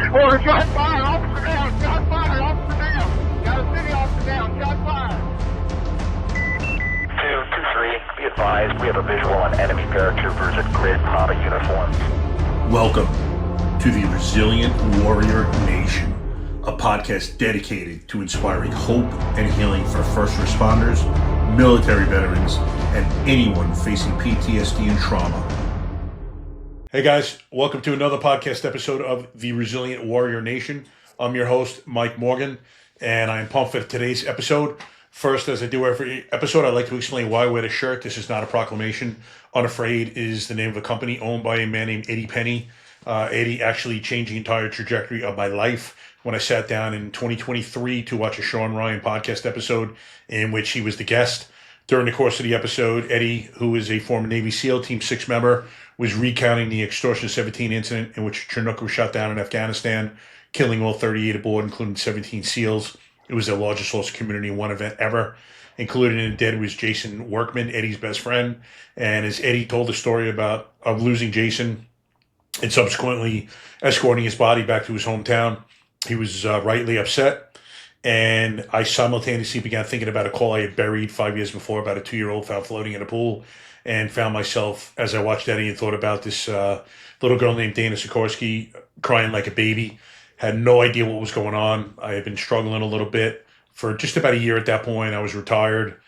Or shot fire, officer down, shot fire, officer down. Got a city officer down, shot fire. 223, be advised, we have a visual on enemy paratroopers at grid Papa uniforms. Welcome to the Resilient Warrior Nation, a podcast dedicated to inspiring hope and healing for first responders, military veterans, and anyone facing PTSD and trauma. Hey guys, welcome to another podcast episode of the Resilient Warrior Nation. I'm your host, Mike Morgan, and I'm pumped for today's episode. First, as I do every episode, I'd like to explain why I wear the shirt. This is not a proclamation. Unafraid is the name of a company owned by a man named Eddie Penny. Eddie actually changed the entire trajectory of my life when I sat down in 2023 to watch a Sean Ryan podcast episode in which he was the guest. During the course of the episode, Eddie, who is a former Navy SEAL Team 6 member, was recounting the Extortion 17 incident in which Chinook was shot down in Afghanistan, killing all 38 aboard, including 17 SEALs. It was the largest loss of community in one event ever. Included in the dead was Jason Workman, Eddie's best friend. And as Eddie told the story of losing Jason and subsequently escorting his body back to his hometown, he was rightly upset. And I simultaneously began thinking about a call I had buried 5 years before about a 2-year-old found floating in a pool, and found myself, as I watched Eddie and thought about this little girl named Dana Sikorsky crying like a baby. Had no idea what was going on. I had been struggling a little bit for just about a year at that point. I was retired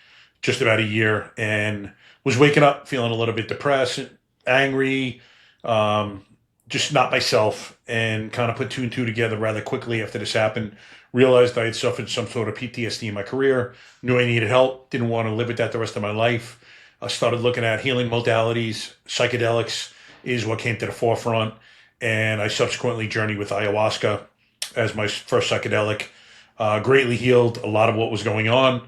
just about a year and was waking up feeling a little bit depressed, angry, just not myself, and kind of put two and two together rather quickly after this happened. Realized I had suffered some sort of PTSD in my career, knew I needed help, didn't want to live with that the rest of my life. I started looking at healing modalities. Psychedelics is what came to the forefront, and I subsequently journeyed with ayahuasca as my first psychedelic. Greatly healed a lot of what was going on.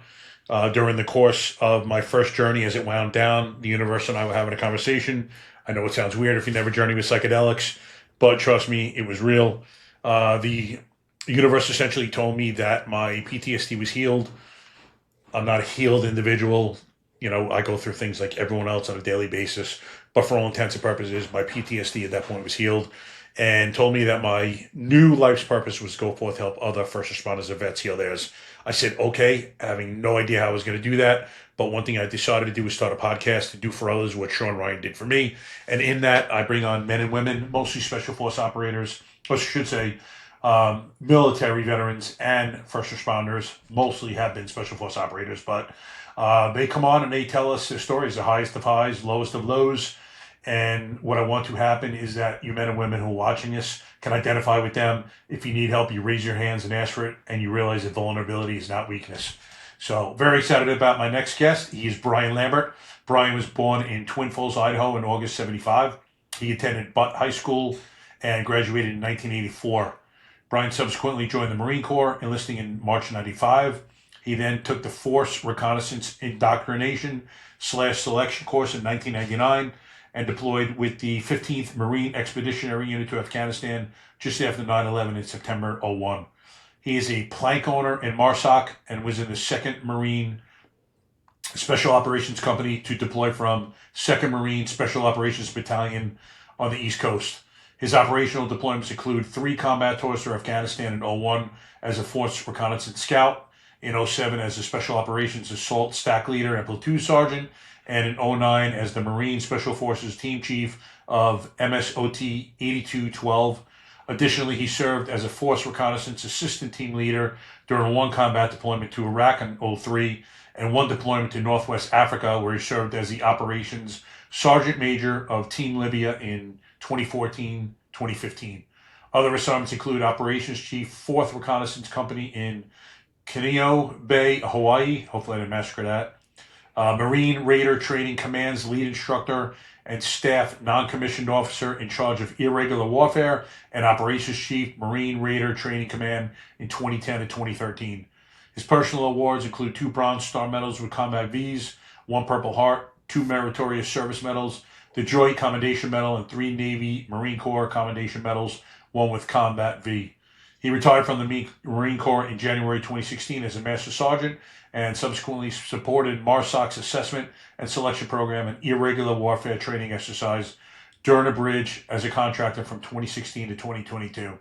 During the course of my first journey, as it wound down, the universe and I were having a conversation. I know it sounds weird if you never journeyed with psychedelics, but trust me, it was real. The universe essentially told me that my PTSD was healed. I'm not a healed individual. You know, I go through things like everyone else on a daily basis, but for all intents and purposes, my PTSD at that point was healed, and told me that my new life's purpose was to go forth to help other first responders and vets heal theirs. I said, okay, having no idea how I was going to do that, but one thing I decided to do was start a podcast to do for others what Sean Ryan did for me. And in that, I bring on men and women, mostly special force operators, or I should say military veterans and first responders, mostly have been special force operators, but they come on and they tell us their stories, the highest of highs, lowest of lows. And what I want to happen is that you men and women who are watching this can identify with them. If you need help, you raise your hands and ask for it, and you realize that vulnerability is not weakness. So very excited about my next guest. He is Brian Lambert. Brian was born in Twin Falls, Idaho in August 75. He attended Butt High School and graduated in 1984. Brian subsequently joined the Marine Corps, enlisting in March 95. He then took the Force Reconnaissance Indoctrination / Selection course in 1999 and deployed with the 15th Marine Expeditionary Unit to Afghanistan just after 9/11 in September 01. He is a plank owner in MARSOC and was in the 2nd Marine Special Operations Company to deploy from 2nd Marine Special Operations Battalion on the East Coast. His operational deployments include 3 combat tours to Afghanistan in 01 as a Force Reconnaissance Scout, in 07 as a Special Operations Assault Stack Leader and Platoon Sergeant, and in 09 as the Marine Special Forces Team Chief of MSOT 8212. Additionally, he served as a Force Reconnaissance Assistant Team Leader during 1 combat deployment to Iraq in 03 and 1 deployment to Northwest Africa, where he served as the Operations Sergeant Major of Team Libya in 2014-2015. Other assignments include Operations Chief, 4th Reconnaissance Company in Kaneohe Bay, Hawaii. Hopefully I didn't massacre that. Marine Raider Training Command's lead instructor and staff non-commissioned officer in charge of irregular warfare, and Operations Chief, Marine Raider Training Command in 2010 and 2013. His personal awards include 2 Bronze Star Medals with Combat V's, 1 Purple Heart, 2 Meritorious Service Medals, the Joint Commendation Medal, and 3 Navy Marine Corps Commendation Medals, 1 with Combat V. He retired from the Marine Corps in January 2016 as a Master Sergeant and subsequently supported MARSOC's assessment and selection program and irregular warfare training exercise during a bridge as a contractor from 2016 to 2022.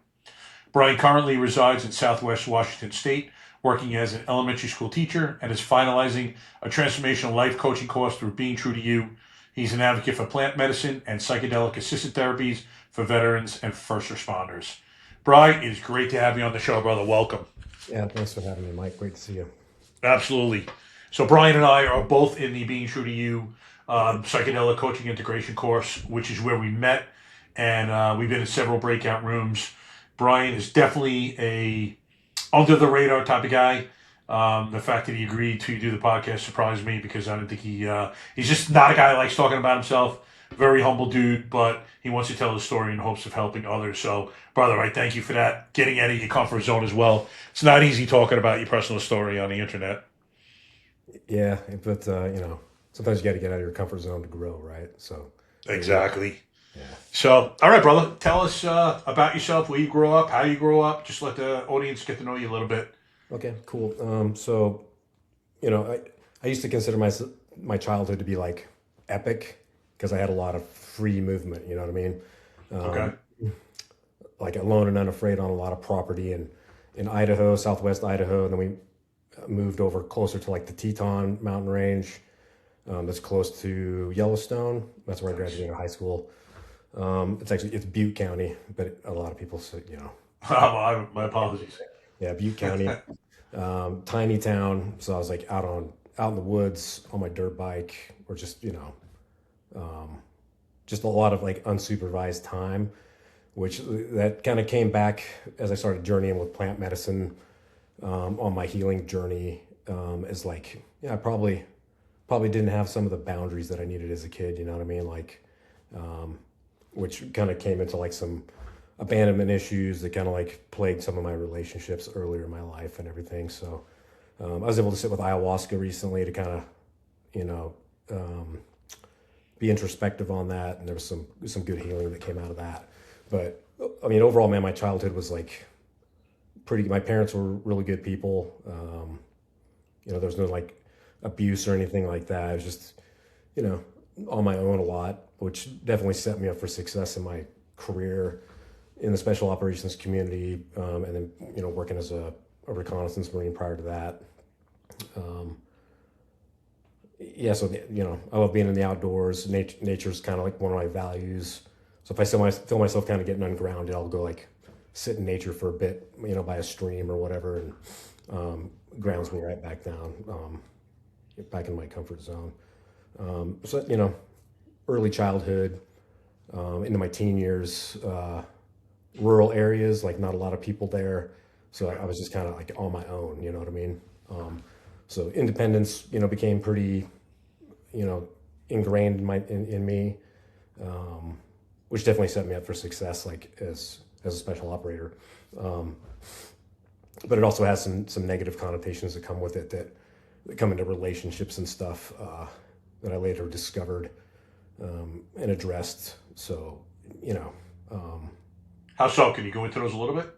Brian currently resides in Southwest Washington State, working as an elementary school teacher, and is finalizing a transformational life coaching course through Being True to You. He's an advocate for plant medicine and psychedelic-assisted therapies for veterans and first responders. Brian, it's great to have you on the show, brother. Welcome. Yeah, thanks for having me, Mike. Great to see you. Absolutely. So Brian and I are both in the Being True to You psychedelic coaching integration course, which is where we met, and we've been in several breakout rooms. Brian is definitely a under the radar type of guy. The fact that he agreed to do the podcast surprised me because I didn't think he's just not a guy that likes talking about himself. Very humble dude, but he wants to tell his story in hopes of helping others. So, brother, I thank you for that. Getting out of your comfort zone as well. It's not easy talking about your personal story on the internet. Yeah, but sometimes you got to get out of your comfort zone to grow, right? So Exactly. yeah. So, all right, brother, tell us about yourself, where you grew up, how you grew up. Just let the audience get to know you a little bit. Okay, cool. So, I used to consider my childhood to be like epic because I had a lot of free movement. You know what I mean? Okay. Like alone and unafraid on a lot of property in Idaho, Southwest Idaho, and then we moved over closer to like the Teton mountain range. That's close to Yellowstone. That's where I graduated high school. It's Butte County, but a lot of people say, My apologies. yeah, Butte County, tiny town. So I was like out in the woods on my dirt bike, or just just a lot of like unsupervised time, which that kind of came back as I started journeying with plant medicine on my healing journey. Is like, I probably didn't have some of the boundaries that I needed as a kid. You know what I mean? Like, which kind of came into like some abandonment issues that kind of like plagued some of my relationships earlier in my life and everything. So I was able to sit with ayahuasca recently to kind of, be introspective on that. And there was some good healing that came out of that. But I mean, overall, man, my childhood was like my parents were really good people. There was no like abuse or anything like that. I was just, on my own a lot, which definitely set me up for success in my career in the special operations community, and then working as a reconnaissance Marine prior to that. So I love being in the outdoors. Nature's kind of like one of my values. So if I feel myself kind of getting ungrounded, I'll go like sit in nature for a bit, by a stream or whatever, and grounds me right back down, back in my comfort zone. Early childhood, into my teen years, rural areas, like not a lot of people there. So I was just kind of like on my own, you know what I mean? So independence, became pretty, ingrained in me, which definitely set me up for success, like as a special operator. But it also has some negative connotations that come with it that come into relationships and stuff, that I later discovered, and addressed. So, How so? Can you go into those a little bit?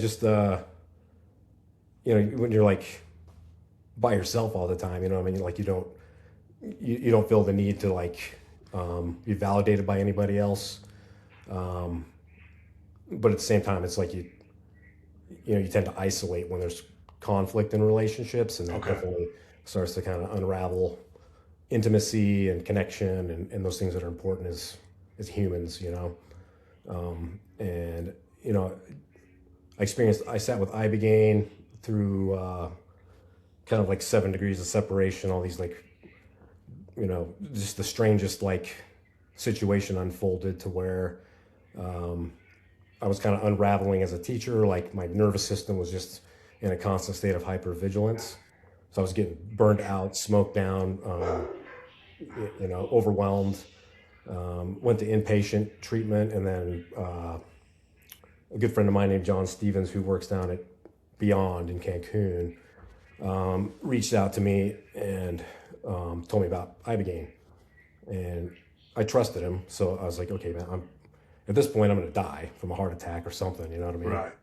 Just, when you're like by yourself all the time, like you don't feel the need to like, be validated by anybody else. But at the same time, it's like you tend to isolate when there's conflict in relationships, and that definitely starts to kind of unravel intimacy and connection and those things that are important as humans, I sat with Ibogaine through kind of like 7 degrees of separation, all these like, just the strangest like situation unfolded to where I was kind of unraveling as a teacher. Like my nervous system was just in a constant state of hyper-vigilance. So I was getting burned out, smoked down, overwhelmed. Went to inpatient treatment, and then a good friend of mine named John Stevens, who works down at Beyond in Cancun, reached out to me and told me about Ibogaine. And I trusted him, so I was like, okay, man, at this point I'm going to die from a heart attack or something, you know what I mean? Right.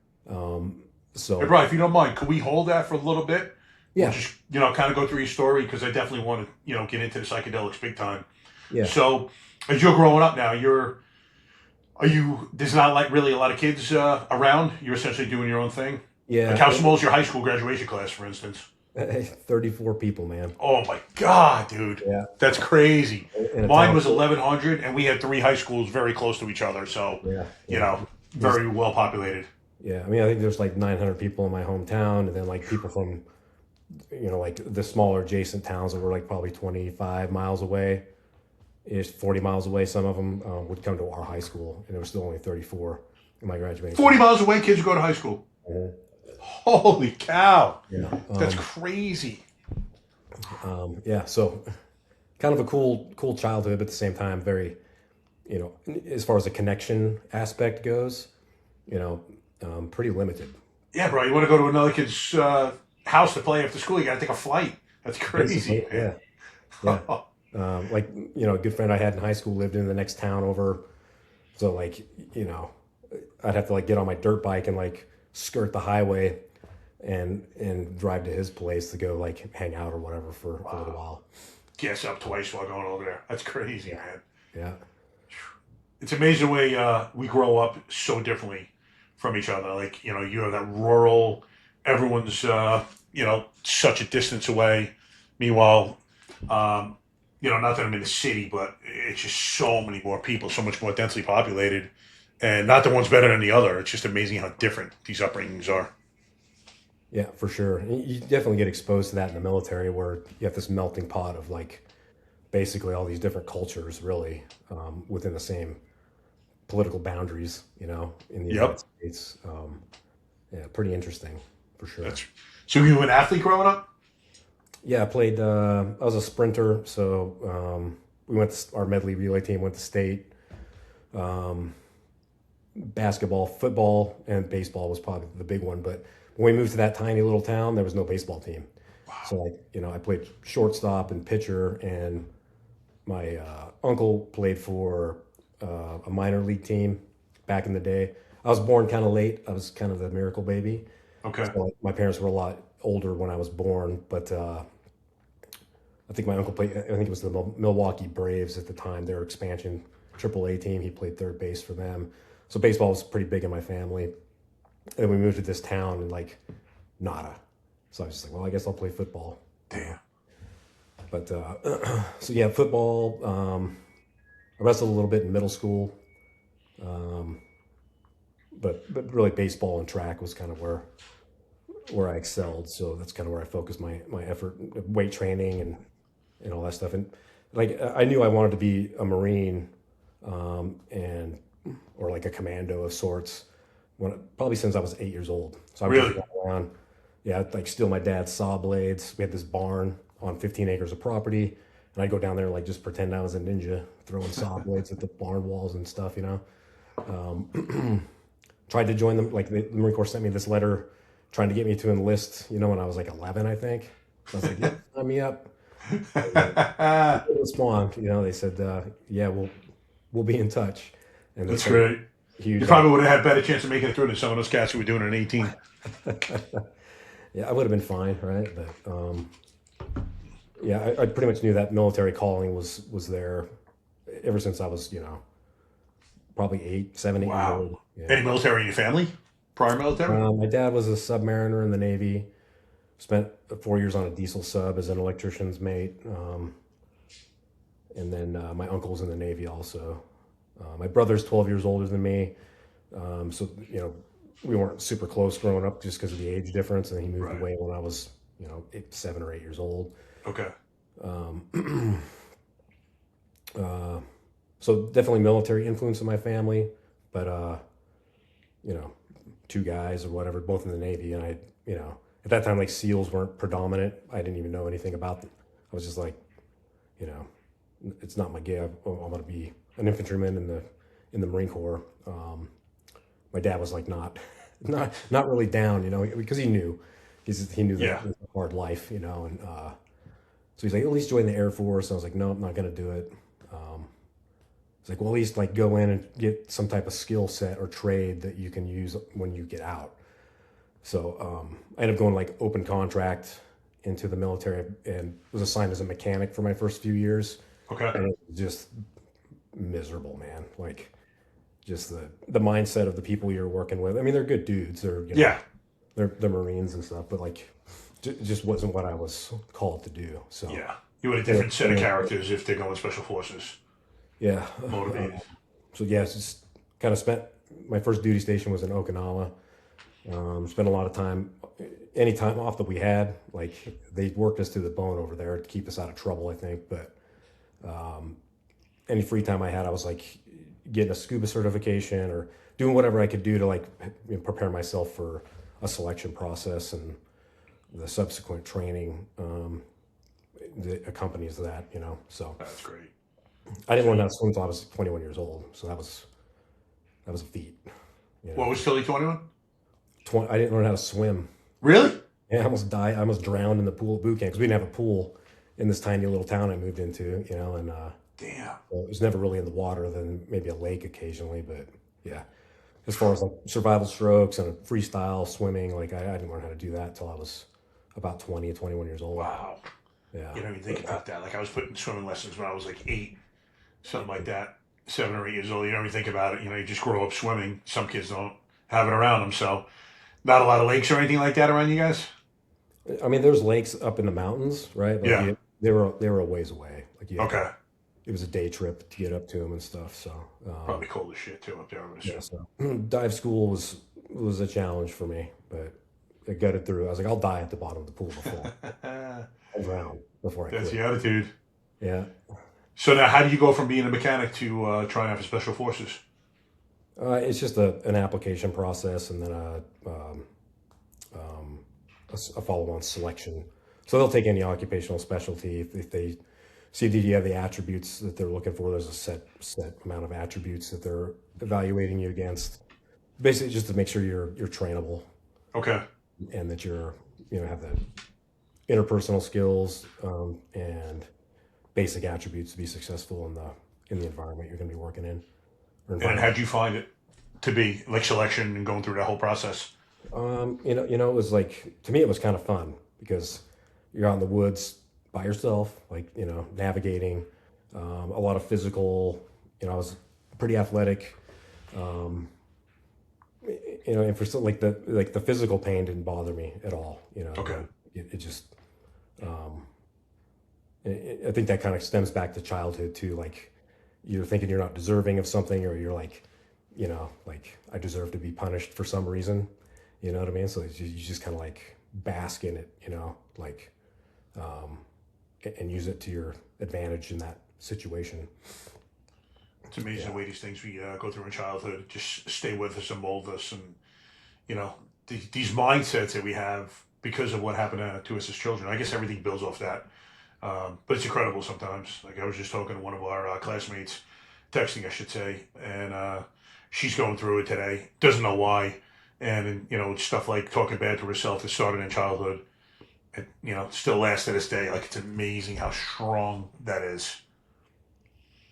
So, hey, Brian, if you don't mind, could we hold that for a little bit? Yeah. Just, kind of go through your story, because I definitely want to, get into the psychedelics big time. Yeah. So, as you're growing up now, There's not like really a lot of kids around. You're essentially doing your own thing. Yeah. Like how small is your high school graduation class, for instance? 34 people, man. Oh my God, dude. Yeah. That's crazy. In a Mine town- was 1,100, and we had 3 high schools very close to each other. So, very well populated. Yeah. I mean, I think there's like 900 people in my hometown, and then like people from, like the smaller adjacent towns that were like probably 25 miles away, 40 miles away. Some of them would come to our high school, and there was still only 34 in my graduation. 40 miles away, kids go to high school. Mhm. Holy cow. Yeah. That's crazy. Yeah. So kind of a cool childhood, but at the same time, very, as far as the connection aspect goes, pretty limited. Yeah, bro. You want to go to another kid's house to play after school, you got to take a flight. That's crazy. Yeah. Like, a good friend I had in high school lived in the next town over. So like, I'd have to like get on my dirt bike and like skirt the highway and drive to his place to go like hang out or whatever for a little while. Gas up twice while going over there. That's crazy, man. Yeah. It's amazing the way we grow up so differently from each other. Like, you have that rural, everyone's, such a distance away. Meanwhile, not that I'm in the city, but it's just so many more people, so much more densely populated. And not that one's better than the other. It's just amazing how different these upbringings are. Yeah, for sure. You definitely get exposed to that in the military where you have this melting pot of like basically all these different cultures really within the same political boundaries, in the United States. Yeah, pretty interesting for sure. So you were an athlete growing up? Yeah, I played, I was a sprinter. So our medley relay team went to state. Basketball, football, and baseball was probably the big one. But when we moved to that tiny little town, there was no baseball team. Wow. So I played shortstop and pitcher, and my uncle played for a minor league team back in the day. I was born kind of late. I was kind of the miracle baby. Okay. So my parents were a lot older when I was born, but I think my uncle played, I think it was the Milwaukee Braves at the time, their expansion AAA team. He played third base for them. So baseball was pretty big in my family. And we moved to this town and like nada. So I was just like, well, I guess I'll play football. Damn. But so yeah, football. I wrestled a little bit in middle school. But really baseball and track was kind of where I excelled. So that's kind of where I focused my effort, weight training and all that stuff. And like I knew I wanted to be a Marine or like a commando of sorts probably since I was 8 years old. So I was really? Just going around, I'd like steal my dad's saw blades. We had this barn on 15 acres of property, and I'd go down there and like just pretend I was a ninja throwing saw blades at the barn walls and stuff, Tried to join them. Like the Marine Corps sent me this letter trying to get me to enlist, when I was like 11, I think. So I was like, yeah, sign me up. Respond, they said, we'll be in touch. And that's great. You probably would have had a better chance of making it through than some of those cats who were doing it at 18. Yeah, I would have been fine, right? But I pretty much knew that military calling was there ever since I was, probably 7, 8 years old. Yeah. Any military in your family? Prior military? My dad was a submariner in the Navy. Spent 4 years on a diesel sub as an electrician's mate. And then my uncle's in the Navy also. My brother's 12 years older than me. So, we weren't super close growing up just because of the age difference. And he moved away when I was, 7 or 8 years old. Okay. So definitely military influence in my family, but, 2 guys or whatever, both in the Navy. And at that time, like SEALs weren't predominant. I didn't even know anything about them. I was just like, it's not my gig. I'm going to be an infantryman in the Marine Corps. My dad was like not really down, because he knew that it was a hard life, and so he's like, at least join the Air Force. I was like, no, I'm not going to do it. It's like, well, at least like go in and get some type of skill set or trade that you can use when you get out. So I ended up going like open contract into the military and was assigned as a mechanic for my first few years. Okay. And it was just miserable, man. Like just the mindset of the people you're working with. I mean, they're good dudes. They're they're Marines and stuff, but like, just wasn't what I was called to do. So yeah, you had a different set of characters if they're going special forces. Yeah, Motivated. So yeah, just kind of spent my first duty station was in Okinawa. Spent a lot of time, any time off that we had. Like they worked us to the bone over there to keep us out of trouble, I think. But any free time I had, I was like getting a scuba certification or doing whatever I could do to like prepare myself for a selection process and the subsequent training that accompanies that. So That's great. I didn't learn how to swim until I was 21 years old, so that was a feat. What was till you 21? I didn't learn how to swim. Really? Yeah, I almost died. I almost drowned in the pool at boot camp because we didn't have a pool in this tiny little town I moved into. And Damn. well, it was never really in the water, than maybe a lake occasionally. But yeah, as far as like survival strokes and freestyle swimming, like I didn't learn how to do that till I was about 20, 21 years old. Wow. Yeah. You don't even think about that. Like I was putting swimming lessons when I was like 8, something like that, 7 or 8 years old. You don't even think about it. You just grow up swimming. Some kids don't have it around them. So not a lot of lakes or anything like that around you guys? I mean, there's lakes up in the mountains, right? Like Yeah. They were a ways away. Like Okay. It was a day trip to get up to them and stuff. So Probably cold as shit too up there, I would assume. yeah, so dive school was a challenge for me, but I got it through. I was like, I'll die at the bottom of the pool before I'll drown before I That's quit. the attitude. Yeah. So now how do you go from being a mechanic to trying out for special forces? It's just an application process and then a follow-on selection. So they'll take any occupational specialty if they see that you have the attributes that they're looking for. There's a set amount of attributes that they're evaluating you against. Basically, just to make sure you're trainable. Okay. And that you're have the interpersonal skills and basic attributes to be successful in the environment you're going to be working in. And how'd you find it to be, like selection and going through that whole process? It was like, to me, it was kind of fun because you're out in the woods by yourself, like, navigating, a lot of physical, I was pretty athletic, and for something like the physical pain didn't bother me at all, Okay. It just, I think that kind of stems back to childhood too. Like you're thinking you're not deserving of something, or you're like, like I deserve to be punished for some reason. You know what I mean? So you just kind of like bask in it, like, and use it to your advantage in that situation. It's amazing the way these things we go through in childhood just stay with us and mold us. And, these mindsets that we have because of what happened to us as children. I guess everything builds off that. But it's incredible sometimes. Like I was just talking to one of our classmates, texting, I should say, and she's going through it today. Doesn't know why. And, it's stuff like talking bad to herself that started in childhood. It, still lasts to this day. Like, it's amazing how strong that is.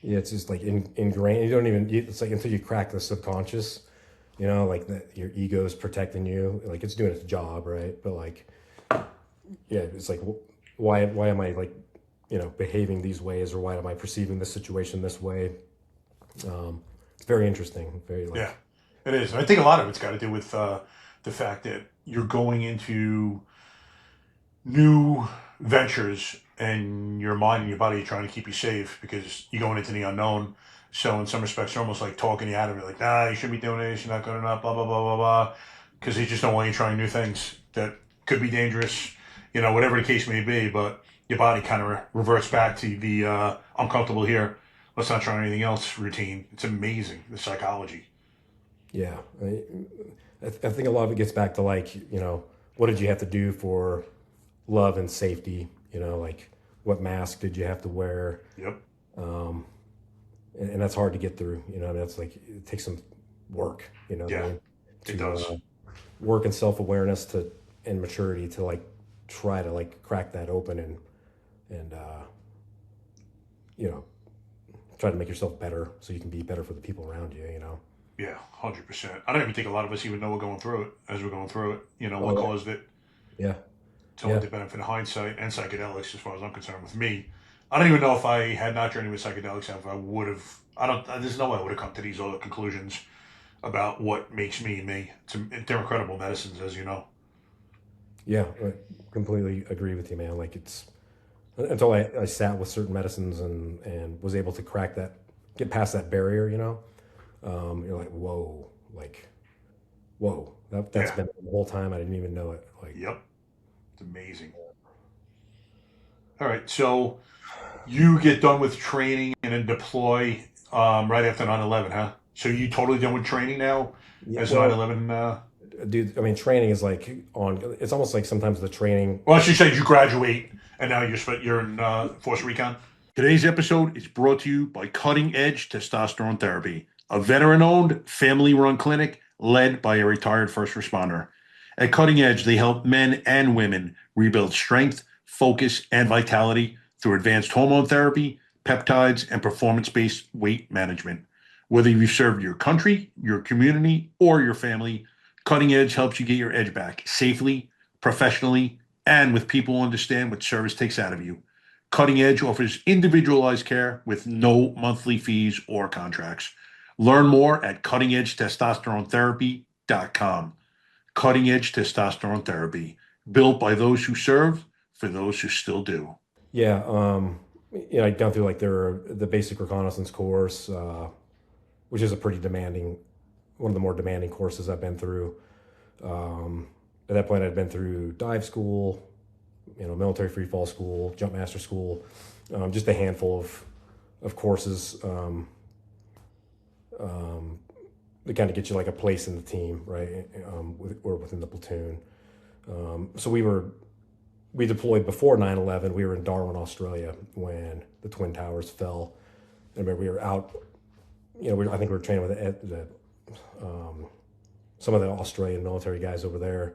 Yeah, it's just like ingrained. You don't even, it's like until you crack the subconscious, like that your ego is protecting you. Like it's doing its job, right? But like, yeah, it's like, why am I like, behaving these ways, or why am I perceiving this situation this way? It's very interesting. Very like, yeah, it is. And I think a lot of it's got to do with the fact that you're going into new ventures and your mind and your body are trying to keep you safe because you're going into the unknown. So in some respects, they're almost like talking you out of it. Like, nah, you shouldn't be doing this. You're not good enough, blah, blah, blah, blah, blah. Because they just don't want you trying new things that could be dangerous, whatever the case may be. But your body kind of reverts back to the I'm comfortable here, let's not try anything else routine. It's amazing, the psychology. Yeah. I think a lot of it gets back to like, what did you have to do for love and safety? Like what mask did you have to wear? Yep. And that's hard to get through, that's like, it takes some work, Yeah, it does. Work and self-awareness and maturity to like, try to like crack that open and try to make yourself better so you can be better for the people around you, Yeah, 100%. I don't even think a lot of us even know we're going through it as we're going through it. What caused it. Yeah. It's only the benefit of hindsight and psychedelics, as far as I'm concerned, with me. I don't even know if I had not journeyed with psychedelics, if I would have. There's no way I would have come to these other conclusions about what makes me me. They're incredible medicines, as you know. Yeah, I completely agree with you, man. Like it's until I sat with certain medicines and was able to get past that barrier, you're like, whoa, that's Yeah. been the whole time. I didn't even know it. Like, Yep. It's amazing. All right. So you get done with training and then deploy right after 9/11, huh? So you totally done with training now yeah, as well, 9/11? dude, I mean, training is like it's almost like sometimes the training. Well, she said you graduate and now you're in Force Recon. Today's episode is brought to you by Cutting Edge Testosterone Therapy, a veteran-owned, family-run clinic led by a retired first responder. At Cutting Edge, they help men and women rebuild strength, focus, and vitality through advanced hormone therapy, peptides, and performance-based weight management. Whether you've served your country, your community, or your family, Cutting Edge helps you get your edge back safely, professionally, and with people who understand what service takes out of you. Cutting Edge offers individualized care with no monthly fees or contracts. Learn more at cuttingedgetestosteronetherapy.com. Cutting Edge Testosterone Therapy, built by those who serve for those who still do. Yeah, I'd gone through like the basic reconnaissance course, which is a pretty demanding, one of the more demanding courses I've been through. At that point, I'd been through dive school, military free fall school, jump master school, just a handful of courses that kind of get you like a place in the team, right? Or within the platoon. So we deployed before 9/11. We were in Darwin, Australia when the Twin Towers fell. I remember we were out, I think we were training with some of the Australian military guys over there,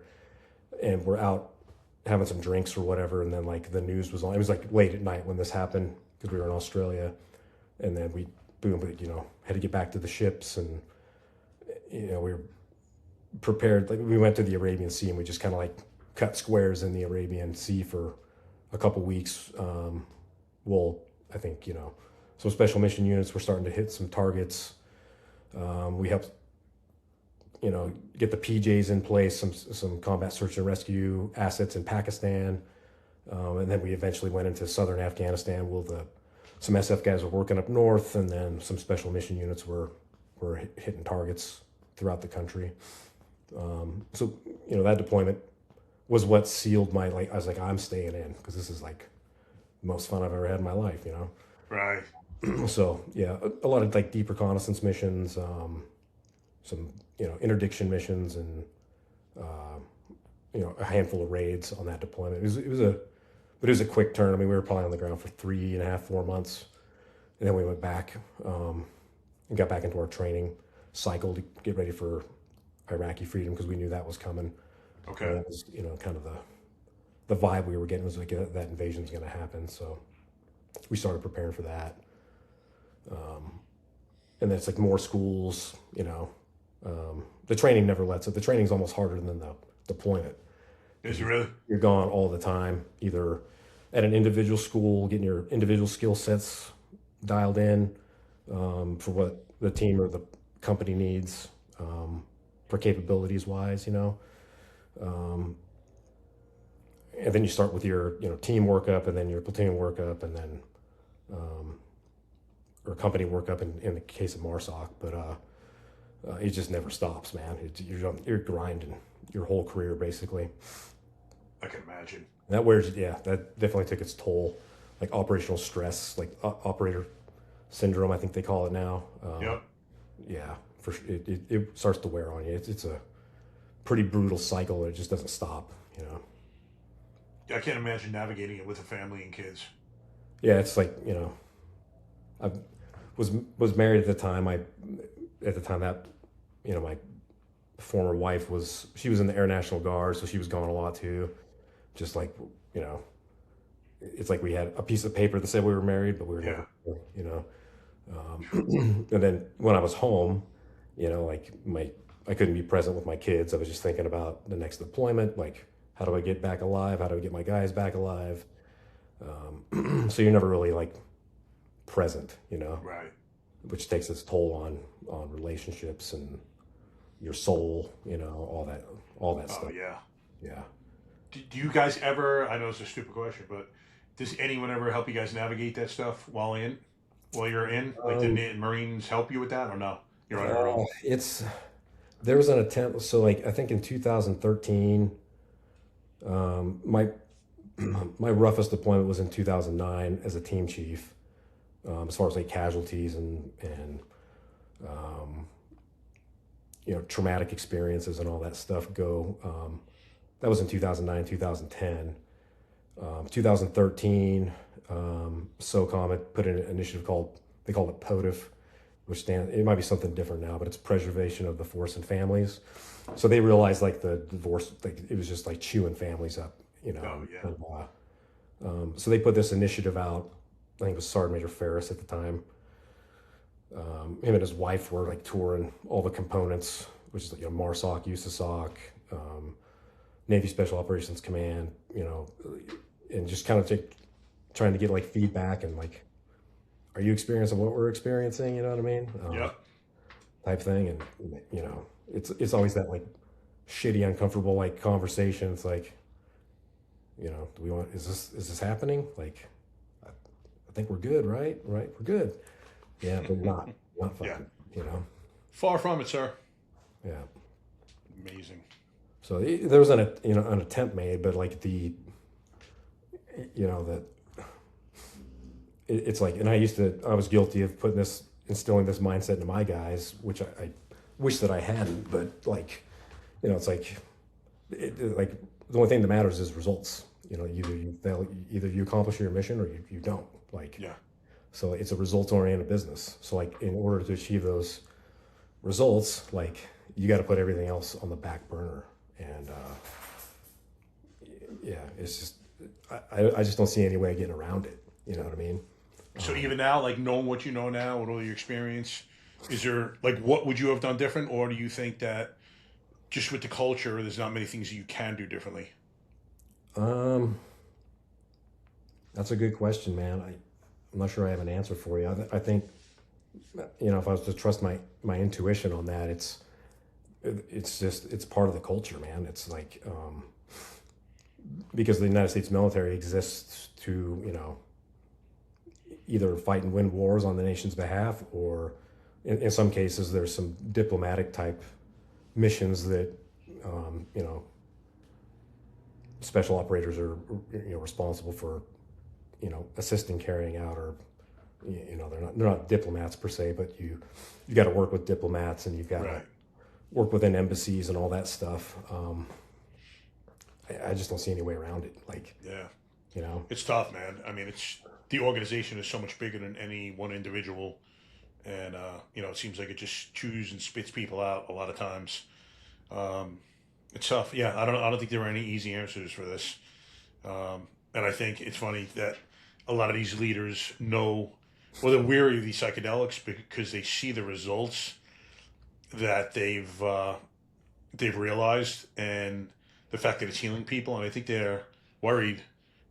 and we're out having some drinks or whatever, and then like the news was on. It was like late at night when this happened because we were in Australia, and then we had to get back to the ships, and we were prepared. Like we went to the Arabian Sea, and we just kind of like cut squares in the Arabian Sea for a couple weeks. I think some special mission units were starting to hit some targets. We helped get the PJs in place, some combat search and rescue assets in Pakistan. And then we eventually went into southern Afghanistan with some SF guys were working up north, and then some special mission units were hitting targets throughout the country. So that deployment was what sealed my, I was like, I'm staying in because this is like the most fun I've ever had in my life, Right. So yeah, a lot of like deep reconnaissance missions, some interdiction missions, and a handful of raids on that deployment. It was a quick turn. I mean, we were probably on the ground for 3.5, 4 months, and then we went back and got back into our training cycle to get ready for Iraqi freedom because we knew that was coming. Okay. And that was kind of the vibe we were getting was like that invasion's going to happen. So we started preparing for that. And then it's like more schools, the training never lets up. The training's almost harder than the deployment. Is it really? You're gone all the time, either at an individual school, getting your individual skill sets dialed in for what the team or the company needs for capabilities wise, and then you start with your team workup, and then your platoon workup, and then or company workup in the case of MARSOC. But it just never stops, man. You're grinding your whole career basically. I can imagine. And that definitely took its toll. Like operational stress, like operator syndrome, I think they call it now. Yep. Yeah, it starts to wear on you. It's a pretty brutal cycle. It just doesn't stop, I can't imagine navigating it with a family and kids. Yeah, it's like I was married at the time. That my former wife was in the Air National Guard, so she was gone a lot too. Just like it's like we had a piece of paper that said we were married, but we were never, and then when I was home, I couldn't be present with my kids. I was just thinking about the next deployment, like how do I get back alive? How do I get my guys back alive? So you're never really like present, you know, Right. which takes its toll on relationships and your soul, you know, all that Oh, stuff. yeah. Yeah. Do you guys ever, I know it's a stupid question, but does anyone ever help you guys navigate that stuff while you're in? Like, the Marines help you with that or no? You're on your own? There was an attempt. So like, I think in 2013, my my roughest deployment was in 2009 as a team chief, as far as like casualties and you know, traumatic experiences and all that stuff go. That was in 2009, 2010. 2013, SOCOM had put in an initiative they called it POTIF, it might be something different now, but it's Preservation of the Force and Families. So they realized like the divorce, like it was just like chewing families up, you know. Oh, yeah. And, so they put this initiative out. I think it was Sergeant Major Ferris at the time. Him and his wife were like touring all the components, which is like, you know, MARSOC, USASOC, Navy Special Operations Command, you know, and just kind of trying to get like feedback and like, are you experiencing what we're experiencing? You know what I mean? Yep. Type thing. And, you know, it's always that like shitty, uncomfortable like conversation. It's like, you know, is this happening? Like, I think we're good, right? Right. We're good. Yeah, but not fucking, Yeah. you know? Far from it, sir. Yeah. Amazing. So there was an attempt made, but like you know, that it's like, and I was guilty of instilling this mindset into my guys, which I wish that I hadn't, but like, you know, it's like, like the only thing that matters is results. You know, either you accomplish your mission or you don't. Like, Yeah. So it's a results-oriented business. So like, in order to achieve those results, like you got to put everything else on the back burner. And yeah, it's just I just don't see any way of getting around it. You know what I mean? So even now, like knowing what you know now with all your experience, is there like what would you have done different, or do you think that just with the culture, there's not many things that you can do differently? That's a good question, man. I'm not sure I have an answer for you. I think, you know, if I was to trust my intuition on that, it's part of the culture, man. It's like, because the United States military exists to, you know, either fight and win wars on the nation's behalf, or in some cases, there's some diplomatic type missions that, you know, special operators are, you know, responsible for, you know, assisting carrying out, or, you know, they're not diplomats per se, but you got to work with diplomats, and you've got to work within embassies and all that stuff. I just don't see any way around it. Like, yeah, you know, it's tough, man. I mean, the organization is so much bigger than any one individual, and you know, it seems like it just chews and spits people out a lot of times. It's tough. Yeah, I don't think there are any easy answers for this. And I think it's funny that a lot of these leaders know, well, they're weary of these psychedelics because they see the results that they've realized, and the fact that it's healing people. And I think they're worried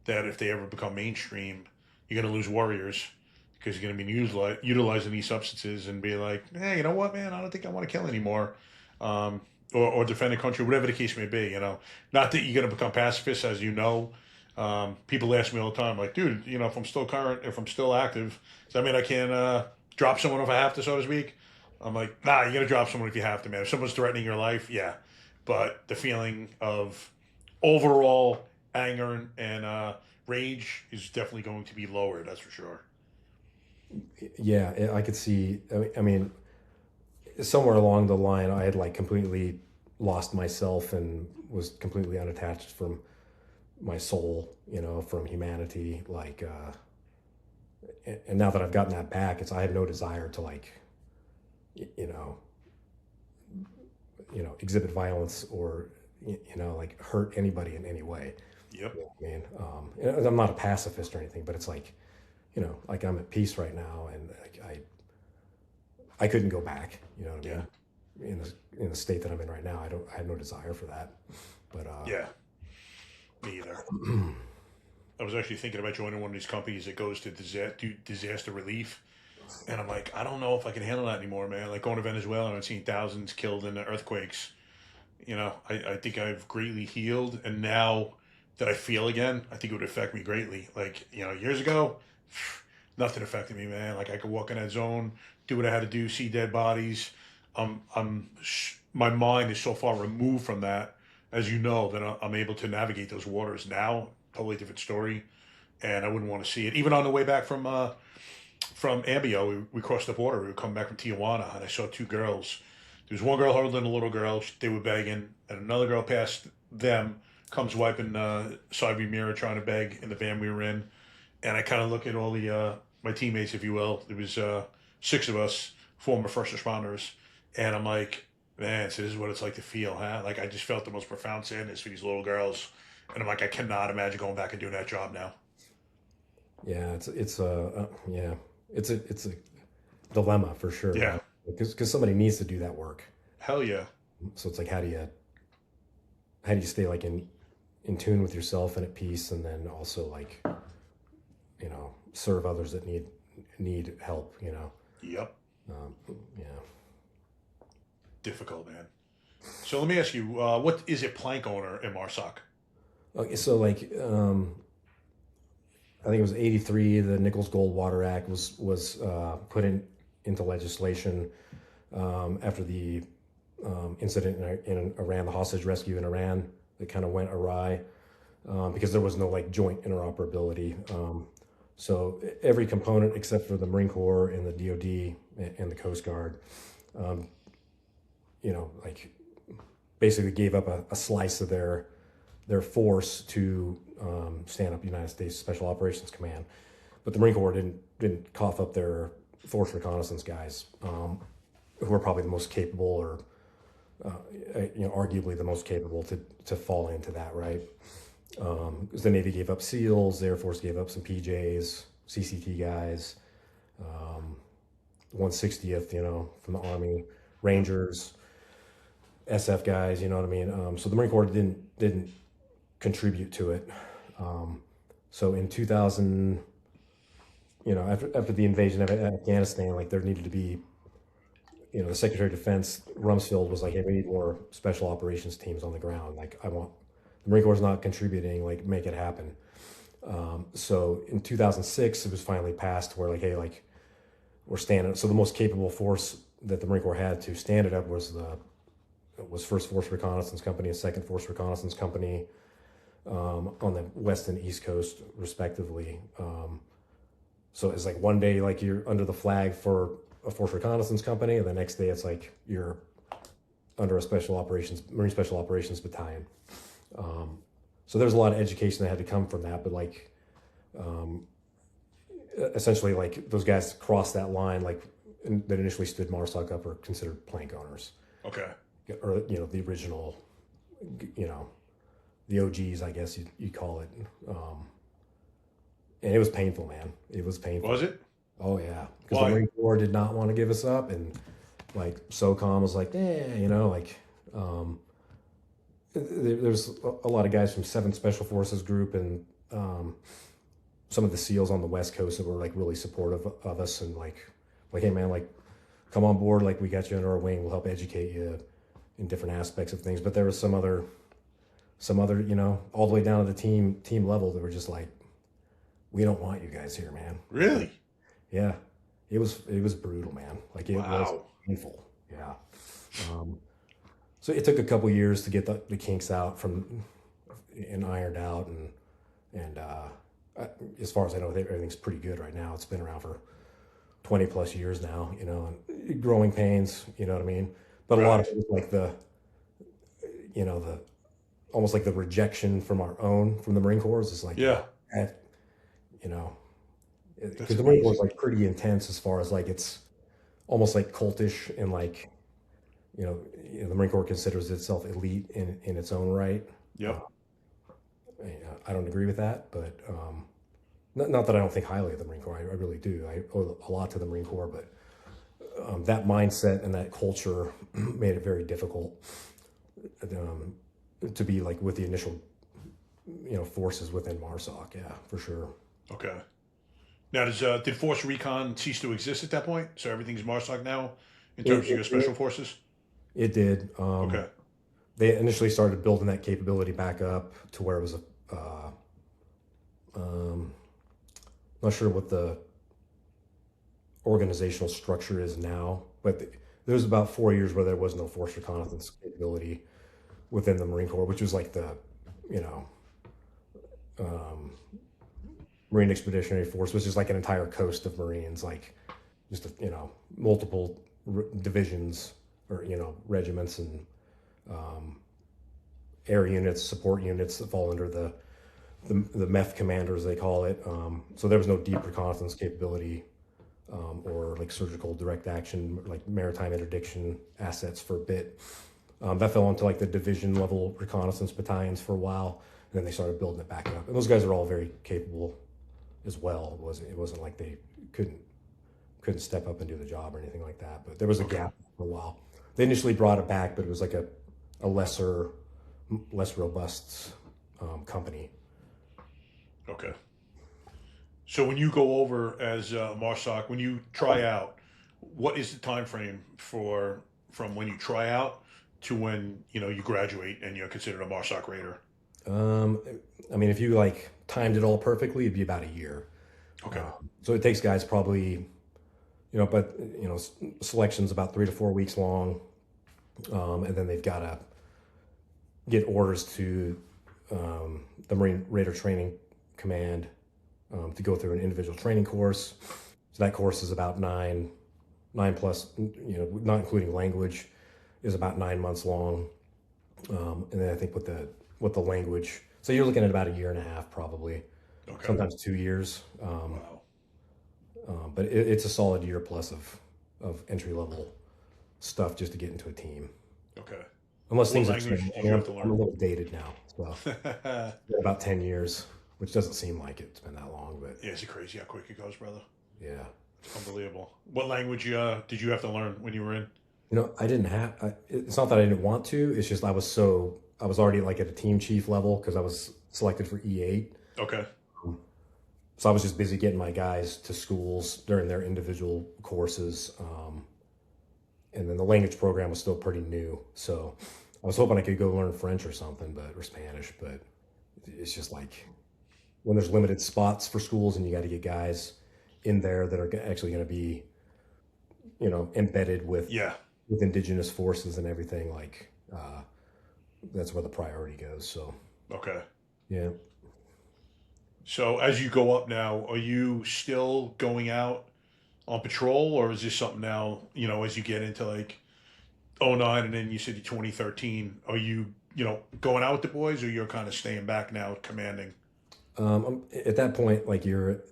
that if they ever become mainstream, you're going to lose warriors, because you're going to be utilizing these substances and be like, hey, you know what, man, I don't think I want to kill anymore. Or defend the country, whatever the case may be, you know. Not that you're going to become pacifists, as you know. People ask me all the time, like, dude, you know, if I'm still current, if I'm still active, does that mean I can drop someone if I have to, so to speak? I'm like, nah, you're going to drop someone if you have to, man. If someone's threatening your life, yeah. But the feeling of overall anger and rage is definitely going to be lower, that's for sure. Yeah, I could see. I mean, somewhere along the line, I had like completely lost myself and was completely unattached from my soul, you know, from humanity. Like, and now that I've gotten that back, I have no desire to like, you know, exhibit violence or, you know, like hurt anybody in any way. Yep. You know what I mean, I'm not a pacifist or anything, but it's like, you know, like I'm at peace right now, and like I couldn't go back. You know what I mean? In the state that I'm in right now, I have no desire for that. But yeah, me either. I was actually thinking about joining one of these companies that goes to disaster relief. And I'm like, I don't know if I can handle that anymore, man. Like going to Venezuela and I've seen thousands killed in the earthquakes. I think I've greatly healed. And now that I feel again, I think it would affect me greatly. Like, years ago, nothing affected me, man. Like I could walk in that zone, do what I had to do, see dead bodies. My mind is so far removed from that, as you know, that I'm able to navigate those waters now. Totally different story. And I wouldn't want to see it. Even on the way back from Ambio, we crossed the border. We were coming back from Tijuana, and I saw two girls. There was one girl holding a little girl. They were begging, and another girl passed them, comes wiping side view mirror, trying to beg in the van we were in. And I kind of look at all the my teammates, if you will. There was 6 of us, former first responders, and I'm like, man, so this is what it's like to feel, huh? Like I just felt the most profound sadness for these little girls, and I'm like, I cannot imagine going back and doing that job now. Yeah, it's a dilemma for sure. Yeah, because somebody needs to do that work. hell yeah. So it's like, how do you stay like in tune with yourself and at peace, and then also like, serve others that need help. Yep. Yeah. Difficult, man. So let me ask you, what is a plank owner in MARSOC? Okay, so like, I think it was 83. The Nichols-Goldwater Act was put into legislation after the incident in Iran, the hostage rescue in Iran, that kind of went awry because there was no like joint interoperability. So every component except for the Marine Corps and the DoD and the Coast Guard, like basically gave up a slice of their force to stand up United States Special Operations Command. But the Marine Corps didn't cough up their Force Reconnaissance guys, who are probably the most capable, or arguably the most capable to fall into that, right? Because the Navy gave up SEALs, the Air Force gave up some PJs, CCT guys, 160th, from the Army, Rangers, SF guys, you know what I mean? So the Marine Corps didn't contribute to it. So in 2000, after the invasion of Afghanistan, like there needed to be, the Secretary of Defense, Rumsfeld, was like, hey, we need more special operations teams on the ground. Like the Marine Corps is not contributing, like make it happen. So in 2006, it was finally passed where like, hey, like we're standing. So the most capable force that the Marine Corps had to stand it up was First Force Reconnaissance Company and Second Force Reconnaissance Company on the West and East Coast, respectively. So it's like one day, like you're under the flag for a Force Reconnaissance Company, and the next day it's like you're under a Marine Special Operations Battalion. So there's a lot of education that had to come from that, but like, essentially like those guys crossed that line, like that initially stood MARSOC up are considered plank owners. Okay. Or, the original, the OGs, I guess you call it. And it was painful, man. It was painful. Was it? Oh yeah. Because the Marine Corps did not want to give us up, and like SOCOM was like, there's a lot of guys from 7th Special Forces Group and some of the SEALs on the West Coast that were like really supportive of us, and like, hey man, like come on board, like we got you under our wing, we'll help educate you in different aspects of things. But there was some other, all the way down to the team level that were just like, we don't want you guys here, man. Really? Yeah. It was brutal, man. Like it was painful. Yeah. So it took a couple years to get the kinks out and ironed out, and as far as I know, everything's pretty good right now. It's been around for 20 plus years now, and growing pains, you know what I mean? But a lot of it was like the almost like the rejection from the Marine Corps is like, because the Marine Corps is like pretty intense as far as like it's almost like cultish, and like, the Marine Corps considers itself elite in its own right. Yep. I don't agree with that, but not that I don't think highly of the Marine Corps. I really do. I owe a lot to the Marine Corps, but that mindset and that culture made it very difficult to be like with the initial forces within MARSOC. Yeah, for sure. Okay. Now, did Force Recon cease to exist at that point? So everything's MARSOC now in terms of your special forces? It did. Okay. They initially started building that capability back up to where it was not sure what the organizational structure is now, but there was about 4 years where there was no force reconnaissance capability within the Marine Corps, which was like the, Marine Expeditionary Force, which is like an entire coast of Marines, like just, multiple divisions or, regiments and air units, support units that fall under the MEF commanders, they call it. So there was no deep reconnaissance capability or like surgical direct action, like maritime interdiction assets for a bit. That fell into like the division level reconnaissance battalions for a while, and then they started building it back up. And those guys are all very capable as well. It wasn't like they couldn't step up and do the job or anything like that. But there was a gap for a while. They initially brought it back, but it was like a less robust company. Okay. So when you go over as MARSOC, when you try out, what is the time frame from when you try out to when you graduate and you're considered a MARSOC Raider? I mean, if you like timed it all perfectly, it'd be about a year. Okay. So it takes guys probably, but selection's about 3 to 4 weeks long, and then they've got to get orders to the Marine Raider Training Command to go through an individual training course. So that course is about nine plus, not including language, is about 9 months long. And then I think with the language, so you're looking at about a year and a half probably, sometimes 2 years. Wow. But it's a solid year plus of entry level stuff just to get into a team. Okay. Unless What things are language changed. did you have to learn? I'm a little dated now. So about 10 years, which doesn't seem like it's been that long, but Yeah, is it crazy how quick it goes, brother? yeah. Unbelievable. What language did you have to learn when you were in? I didn't have, it's not that I didn't want to, it's just I was already like at a team chief level because I was selected for E8. Okay. So I was just busy getting my guys to schools during their individual courses. And then the language program was still pretty new. So I was hoping I could go learn French or something, or Spanish, but it's just like when there's limited spots for schools and you got to get guys in there that are actually going to be, embedded with indigenous forces and everything, like that's where the priority goes. So, Okay. yeah. So as you go up now, are you still going out on patrol, or is this something now, as you get into like 09 and then you said 2013, are you, going out with the boys, or you're kind of staying back now commanding? At that point, like you're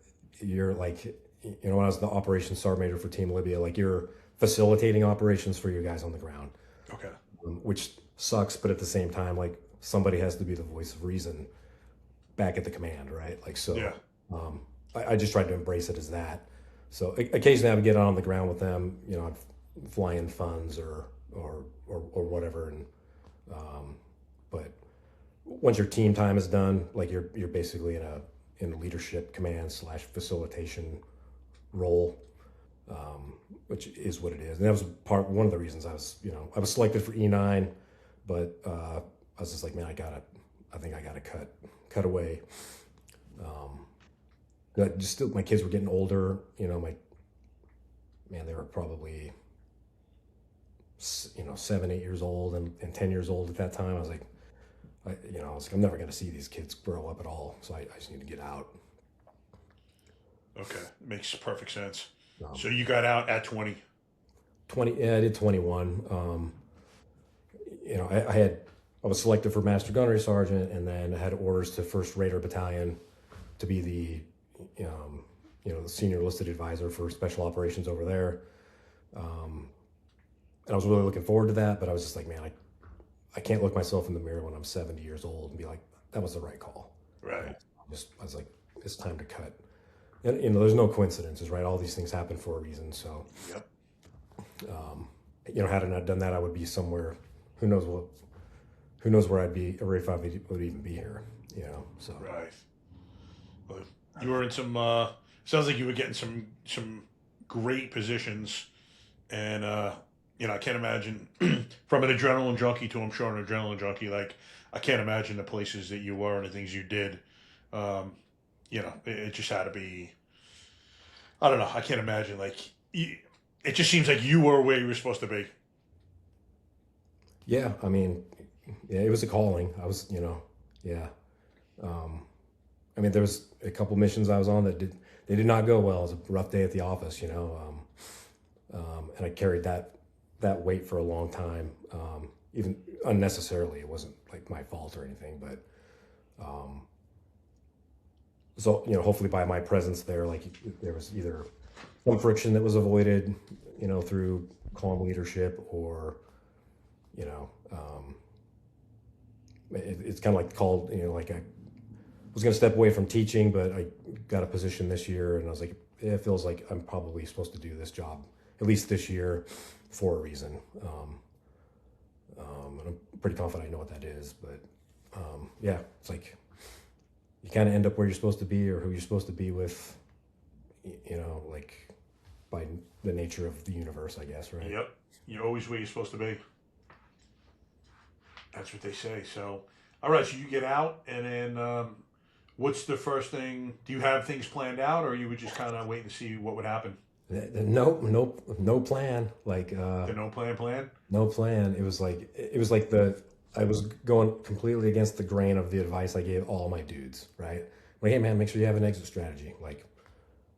like, when I was the operations sergeant major for Team Libya, like you're facilitating operations for your guys on the ground. Okay. Which sucks, but at the same time, like somebody has to be the voice of reason back at the command, right? Like, so Yeah. I just tried to embrace it as that. So occasionally I would get on the ground with them, I'd fly in funds or whatever. And, but once your team time is done, like you're basically in a leadership command / facilitation role, which is what it is. And that was one of the reasons I was selected for E9, but I was just like, man, I think I gotta cut away. Just still, my kids were getting older, they were probably 7, 8 years old and 10 years old at that time. I was like, I'm never going to see these kids grow up at all. So I just need to get out. Okay. Makes perfect sense. So you got out at 20. Yeah, I did 21. I was selected for Master Gunnery Sergeant, and then I had orders to 1st Raider Battalion to be the the senior listed advisor for special operations over there. And I was really looking forward to that, but I was just like, man, I can't look myself in the mirror when I'm 70 years old and be like, that was the right call. Right. I was like, it's time to cut. And there's no coincidences, right? All these things happen for a reason. So, Yep. Had I not done that, I would be somewhere. Who knows where I'd be, or if I would even be here. you know, so. Right. Well, you were in some, sounds like you were getting some great positions. And, I can't imagine from an adrenaline junkie to, I'm sure, an adrenaline junkie, like, I can't imagine the places that you were and the things you did. It just had to be, I don't know. I can't imagine, like, it just seems like you were where you were supposed to be. Yeah. I mean, yeah, it was a calling. I was, yeah. There was a couple missions I was on that did not go well. It was a rough day at the office, and I carried that weight for a long time, even unnecessarily. It wasn't like my fault or anything, but, so, hopefully by my presence there, like there was either some friction that was avoided, through calm leadership or, it's kind of like called, like I was going to step away from teaching, but I got a position this year and I was like, it feels like I'm probably supposed to do this job, at least this year, for a reason. And I'm pretty confident I know what that is, but yeah, it's like you kind of end up where you're supposed to be or who you're supposed to be with, like by the nature of the universe, I guess, right? Yep. You're always where you're supposed to be. That's what they say. So, all right, so you get out, and then what's the first thing? Do you have things planned out, or you would just kind of wait and see what would happen? No plan. Like the no plan? No plan. It was like I was going completely against the grain of the advice I gave all my dudes, right? Like, hey man, make sure you have an exit strategy. Like,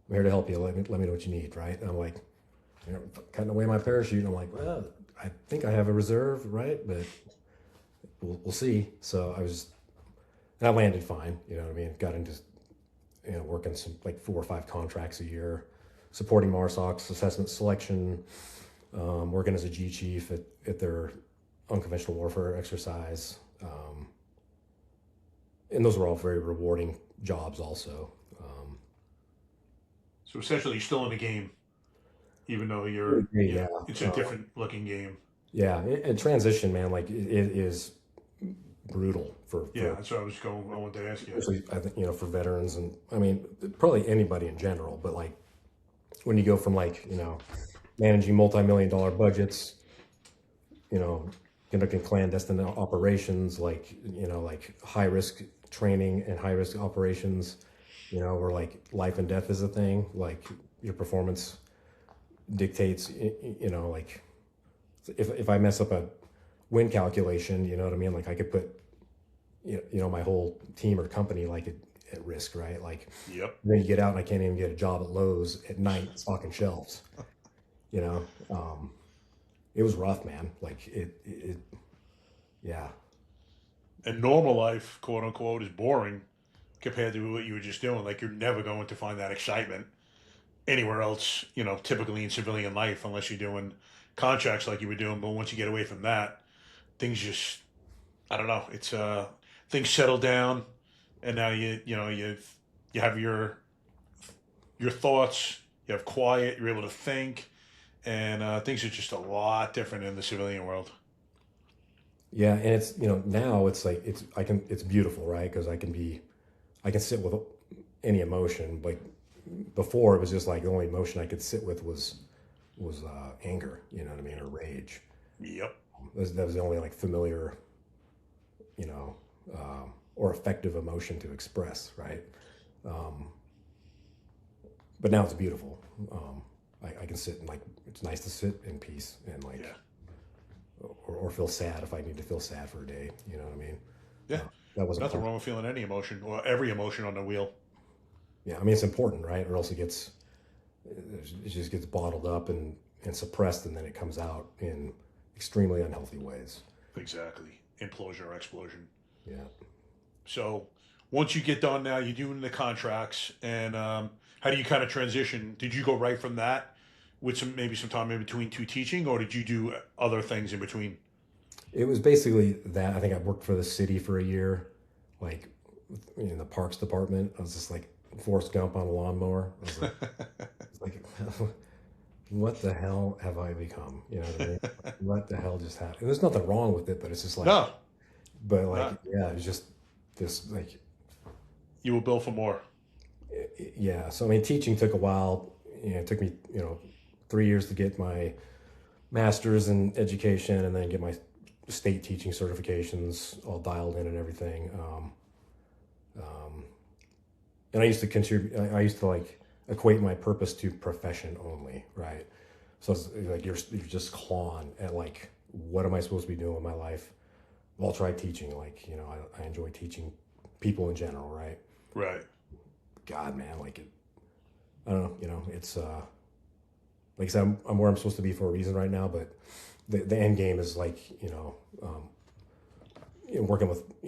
I'm here to help you. Let me know what you need, right? And I'm like, cutting away my parachute. And I'm like, well, I think I have a reserve, right? But we'll see. So I landed fine. You know what I mean? Got into, working some like 4 or 5 contracts a year, supporting MARSOC's assessment selection, working as a G chief at their unconventional warfare exercise. And those were all very rewarding jobs also. So essentially you're still in the game, even though it's a different looking game. Yeah. And transition, man, like it is brutal for that's what I wanted to ask you. Especially, I think, for veterans and probably anybody in general, but like when you go from like, managing multi-million-dollar budgets, conducting clandestine operations, like, like high risk training and high risk operations, where like life and death is a thing, like your performance dictates, like if I mess up a win calculation, you know what I mean? Like I could put, my whole team or company like at risk, right? Like, yep. Then you get out and I can't even get a job at Lowe's at night stocking shelves, It was rough, man. Like it yeah. And normal life, quote unquote, is boring compared to what you were just doing. Like you're never going to find that excitement anywhere else, typically in civilian life, unless you're doing contracts like you were doing. But once you get away from that, things just, I don't know. It's things settle down, and now you have your thoughts. You have quiet. You're able to think, and things are just a lot different in the civilian world. Yeah, and it's now it's like it's beautiful, right? Because I can sit with any emotion. Like before, it was just like the only emotion I could sit with was anger. You know what I mean, or rage. Yep. That was the only like familiar, or effective emotion to express, right? But now it's beautiful. I can sit and like it's nice to sit in peace and like, or feel sad if I need to feel sad for a day. You know what I mean? Yeah. That wasn't nothing wrong with feeling any emotion or every emotion on the wheel. Yeah, it's important, right? Or else it just gets bottled up and suppressed, and then it comes out in extremely unhealthy ways. Exactly. Implosion or explosion. Yeah. So once you get done now, you're doing the contracts, and how do you kind of transition? Did you go right from that with maybe some time in between to teaching, or did you do other things in between? It was basically that. I think I worked for the city for a year, like in the parks department. I was just like Forrest Gump on a lawnmower. I was like, what the hell have I become? You know what I mean? What the hell just happened? And there's nothing wrong with it, but it's just like, no. But like, yeah, it was just this like. You were built for more. Yeah. So I mean, teaching took a while. It took me 3 years to get my master's in education and then get my state teaching certifications all dialed in and everything. And I used to contribute. I used to like equate my purpose to profession only, right? So it's like you're just clawing at like, what am I supposed to be doing with my life? Well, I'll try teaching. Like, I enjoy teaching people in general, right? Right. God, man, like I don't know. It's like I said, I'm where I'm supposed to be for a reason right now. But the end game is like working with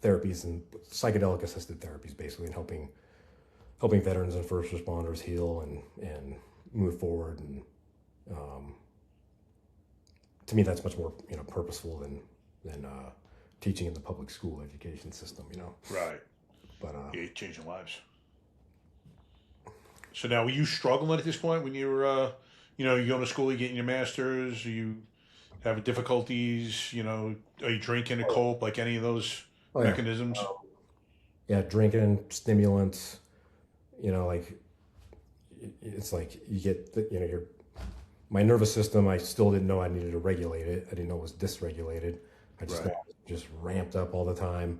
therapies and psychedelic assisted therapies, basically, and helping veterans and first responders heal and move forward. And to me, that's much more purposeful than teaching in the public school education system. Right. But yeah, changing lives. So now, were you struggling at this point when you were, you going to school, you getting your master's, you having difficulties, are you drinking to cope, like any of those mechanisms? Yeah, drinking, stimulants, like it's like you get, my nervous system, I still didn't know I needed to regulate it. I didn't know it was dysregulated. I just just ramped up all the time.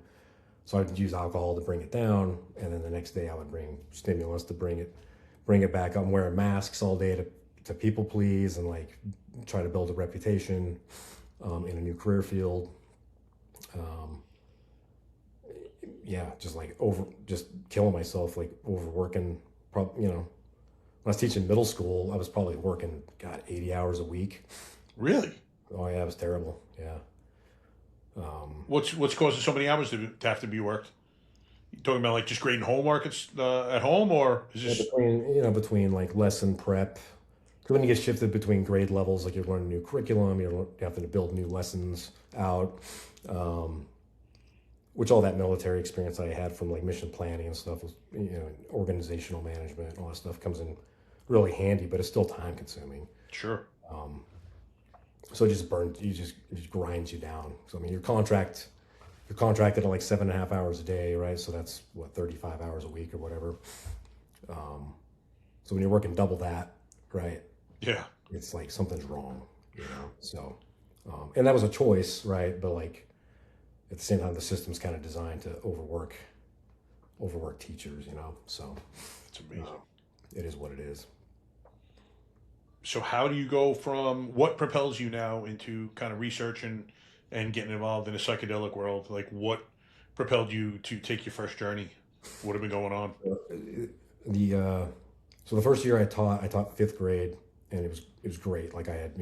So I'd use alcohol to bring it down, and then the next day I would bring stimulants to bring it back. I'm wearing masks all day to people please and like try to build a reputation in a new career field. Just killing myself, like overworking. When I was teaching middle school, I was probably working 80 hours a week. Really? Oh yeah, it was terrible. Yeah. What's causing so many hours to have to be worked? You talking about like just grading homework at home, or is this between like lesson prep? Because when you get shifted between grade levels, like you're learning a new curriculum, you're having to build new lessons out. Which all that military experience I had from like mission planning and stuff was, organizational management, all that stuff comes in really handy, but it's still time consuming. Sure. So it just it grinds you down. So I mean, you're contracted at like 7.5 hours a day, right? So that's 35 hours a week or whatever. So when you're working double that, right? Yeah. It's like something's wrong, So, and that was a choice, right? But like at the same time, the system's kind of designed to overwork teachers, So it's amazing. It is what it is. So how do you go from what propels you now into kind of research and getting involved in the psychedelic world? Like what propelled you to take your first journey? What had been going on? So the first year I taught fifth grade, and it was great. Like I had,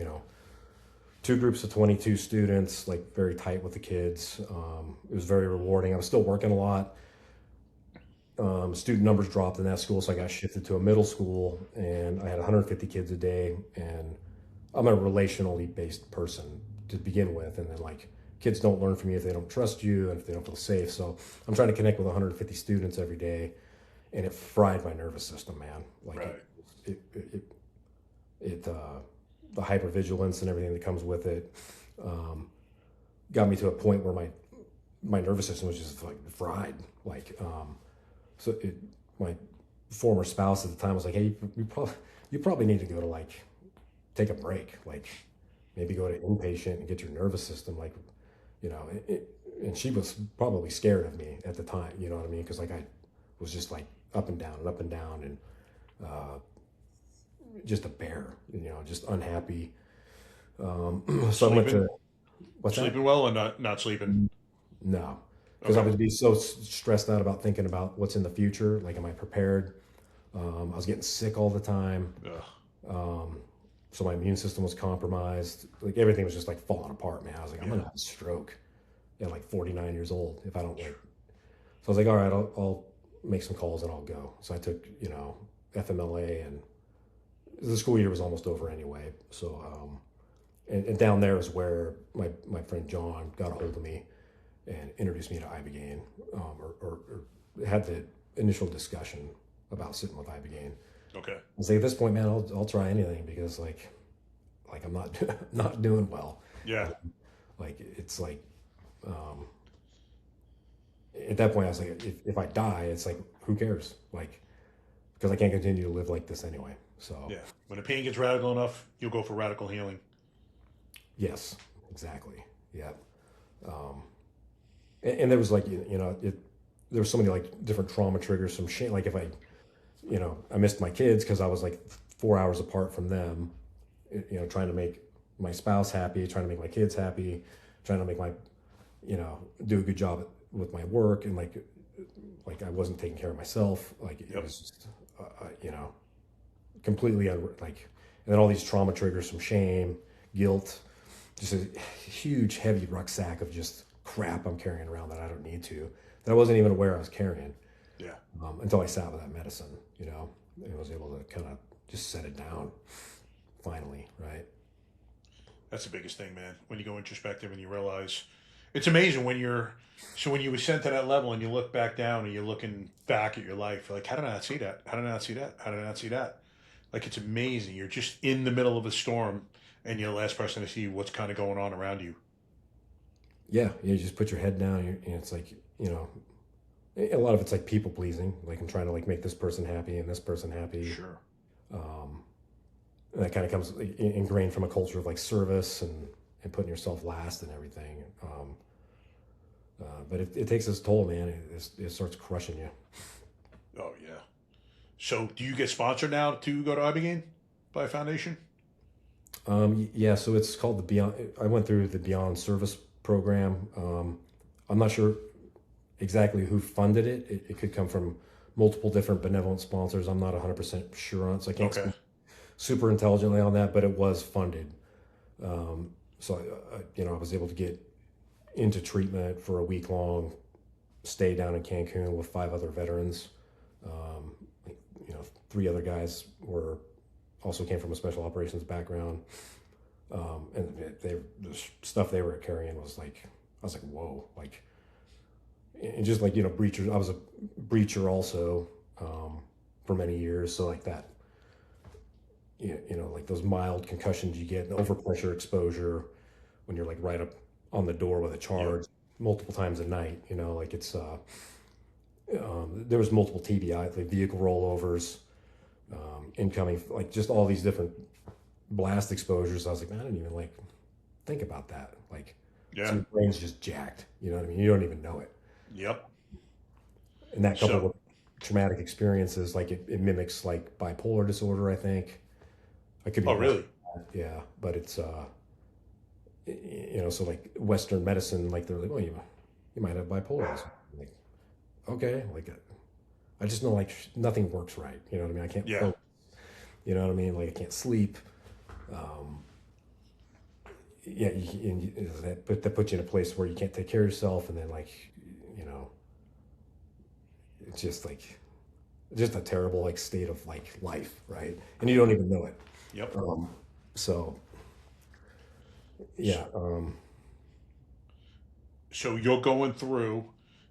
2 groups of 22 students, like very tight with the kids. It was very rewarding. I was still working a lot. Student numbers dropped in that school, so I got shifted to a middle school, and I had 150 kids a day. And I'm a relationally based person to begin with, and then like kids don't learn from you if they don't trust you and if they don't feel safe. So I'm trying to connect with 150 students every day, and it fried my nervous system, man. Like right. The hyper-vigilance and everything that comes with it got me to a point where my nervous system was just like fried. Like, my former spouse at the time was like, hey, you probably need to go to like take a break, like maybe go to inpatient and get your nervous system like, and she was probably scared of me at the time, you know what I mean? Because like I was just like up and down and just a bear, just unhappy. So sleeping? I went to Sleeping well or not sleeping? No, because I would be so stressed out about thinking about what's in the future. Like, am I prepared? I was getting sick all the time. So my immune system was compromised. Like everything was just like falling apart, man. I was like, I'm gonna have a stroke at like 49 years old if I don't like. So I was like, all right, I'll make some calls and I'll go. So I took, FMLA, and the school year was almost over anyway. So, and down there is where my friend John got a hold of me and introduced me to Ibogaine, or had the initial discussion about sitting with Ibogaine. Okay. I was like, at this point, man, I'll try anything because like I'm not doing well. Yeah. Like it's like, at that point I was like, if I die, it's like, who cares? Like, because I can't continue to live like this anyway. So Yeah. When the pain gets radical enough, you'll go for radical healing. yes, exactly. Yeah. And there was like, there was so many like different trauma triggers, some shit. Like if I missed my kids because I was like 4 hours apart from them, trying to make my spouse happy, trying to make my kids happy, trying to make my, do a good job with my work. And like I wasn't taking care of myself. Like it was just, completely and then all these trauma triggers, some shame, guilt, just a huge heavy rucksack of just crap I'm carrying around that I don't need to, that I wasn't even aware I was carrying. Yeah. Until I sat with that medicine, and was able to kind of just set it down finally. Right. That's the biggest thing, man. When you go introspective and you realize, it's amazing when you ascend to that level and you look back down and you're looking back at your life, like, how did I not see that? How did I not see that? How did I not see that? Like, it's amazing. You're just in the middle of a storm and you're the last person to see what's kind of going on around you. Yeah. You just put your head down and it's like, a lot of it's like people pleasing. Like I'm trying to like make this person happy and this person happy. Sure. And that kind of comes ingrained from a culture of like service and putting yourself last and everything. But it takes its toll, man. It starts crushing you. Oh yeah. So do you get sponsored now to go to Ibogaine by a foundation? Yeah. So it's called the Beyond. I went through the Beyond Service program. I'm not sure exactly who funded it. It could come from multiple different benevolent sponsors. I'm not 100% sure on it, so I can't speak super intelligently on that, but it was funded. So I was able to get into treatment for a week-long stay down in Cancun with 5 other veterans. 3 other guys also came from a special operations background. And the stuff they were carrying was like, I was like, whoa, like, and just like, breachers, I was a breacher also, for many years. So like that, like those mild concussions you get, the overpressure exposure when you're like right up on the door with a charge multiple times a night, like it's, there was multiple TBI, like vehicle rollovers, incoming, like just all these different blast exposures. I was like, man, I didn't even like think about that. Like, so your brain's just jacked. You know what I mean? You don't even know it. Yep. And that coupled with traumatic experiences, like it mimics like bipolar disorder, I think. I could be wrong. Really? Yeah, but it's so like Western medicine, like they're like, oh, you might have bipolar disorder. Like, okay, like I just know like nothing works right. You know what I mean? I can't focus. You know what I mean? Like I can't sleep. That puts you in a place where you can't take care of yourself, and then like, it's just like, just a terrible like state of like life, right? And you don't even know it. Yep. So yeah. So you're going through.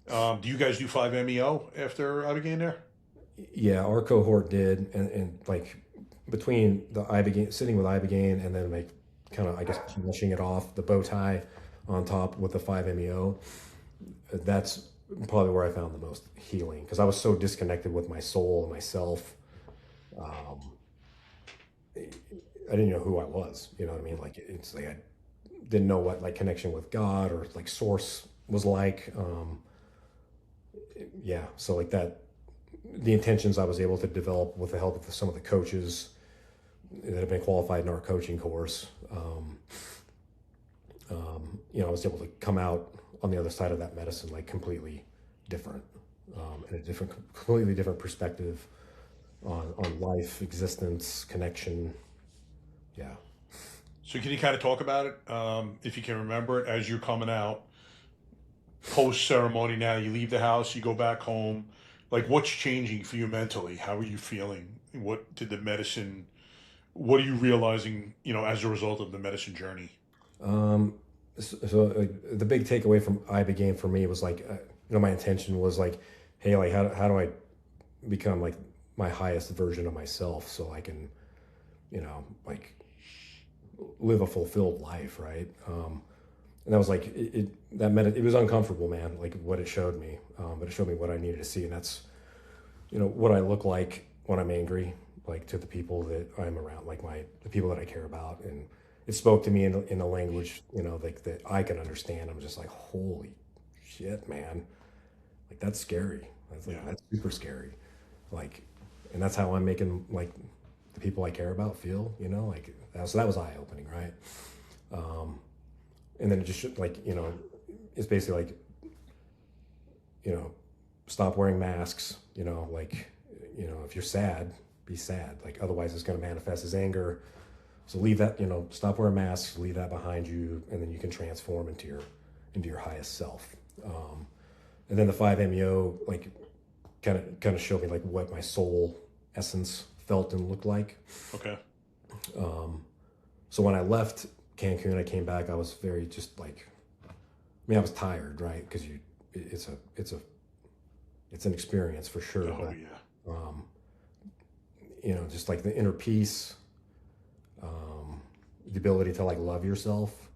Do you guys do 5 MEO after I began there? Yeah, our cohort did, and like between the sitting with Ibogaine and then like kind of, I guess, polishing it off, the bow tie on top with the 5 MEO, that's probably where I found the most healing, because I was so disconnected with my soul and myself. I didn't know who I was, you know what I mean? Like it's like I didn't know what like connection with God or like source was like. So like that, the intentions I was able to develop with the help of some of the coaches that have been qualified in our coaching course. I was able to come out on the other side of that medicine like completely different, and a completely different perspective on life, existence, connection. Yeah. So can you kind of talk about it, if you can remember it, as you're coming out post ceremony? Now you leave the house, you go back home. Like, what's changing for you mentally? How are you feeling? What are you realizing, as a result of the medicine journey? So the big takeaway from Ibogaine for me was like, my intention was like, hey, like how do I become like my highest version of myself so I can, like live a fulfilled life, right? And that was like, it was uncomfortable, man, like what it showed me. But it showed me what I needed to see. And that's, what I look like when I'm angry, like to the people that I'm around, like the people that I care about. And it spoke to me in a language, like that I can understand. I'm just like, holy shit, man. Like, that's scary. That's super scary. Like, and that's how I'm making like the people I care about feel, like that. So that was eye opening. Right. And then it just like, it's basically like, stop wearing masks, like, if you're sad, be sad. Like, otherwise it's going to manifest as anger. So leave that, stop wearing masks, leave that behind you. And then you can transform into your highest self. And then the 5 MEO, like kind of showed me like what my soul essence felt and looked like. Okay. So when I left Cancun, I came back, I was very just like, I was tired, right? Because it's an experience for sure. Oh, but, yeah. Just like the inner peace, the ability to like love yourself.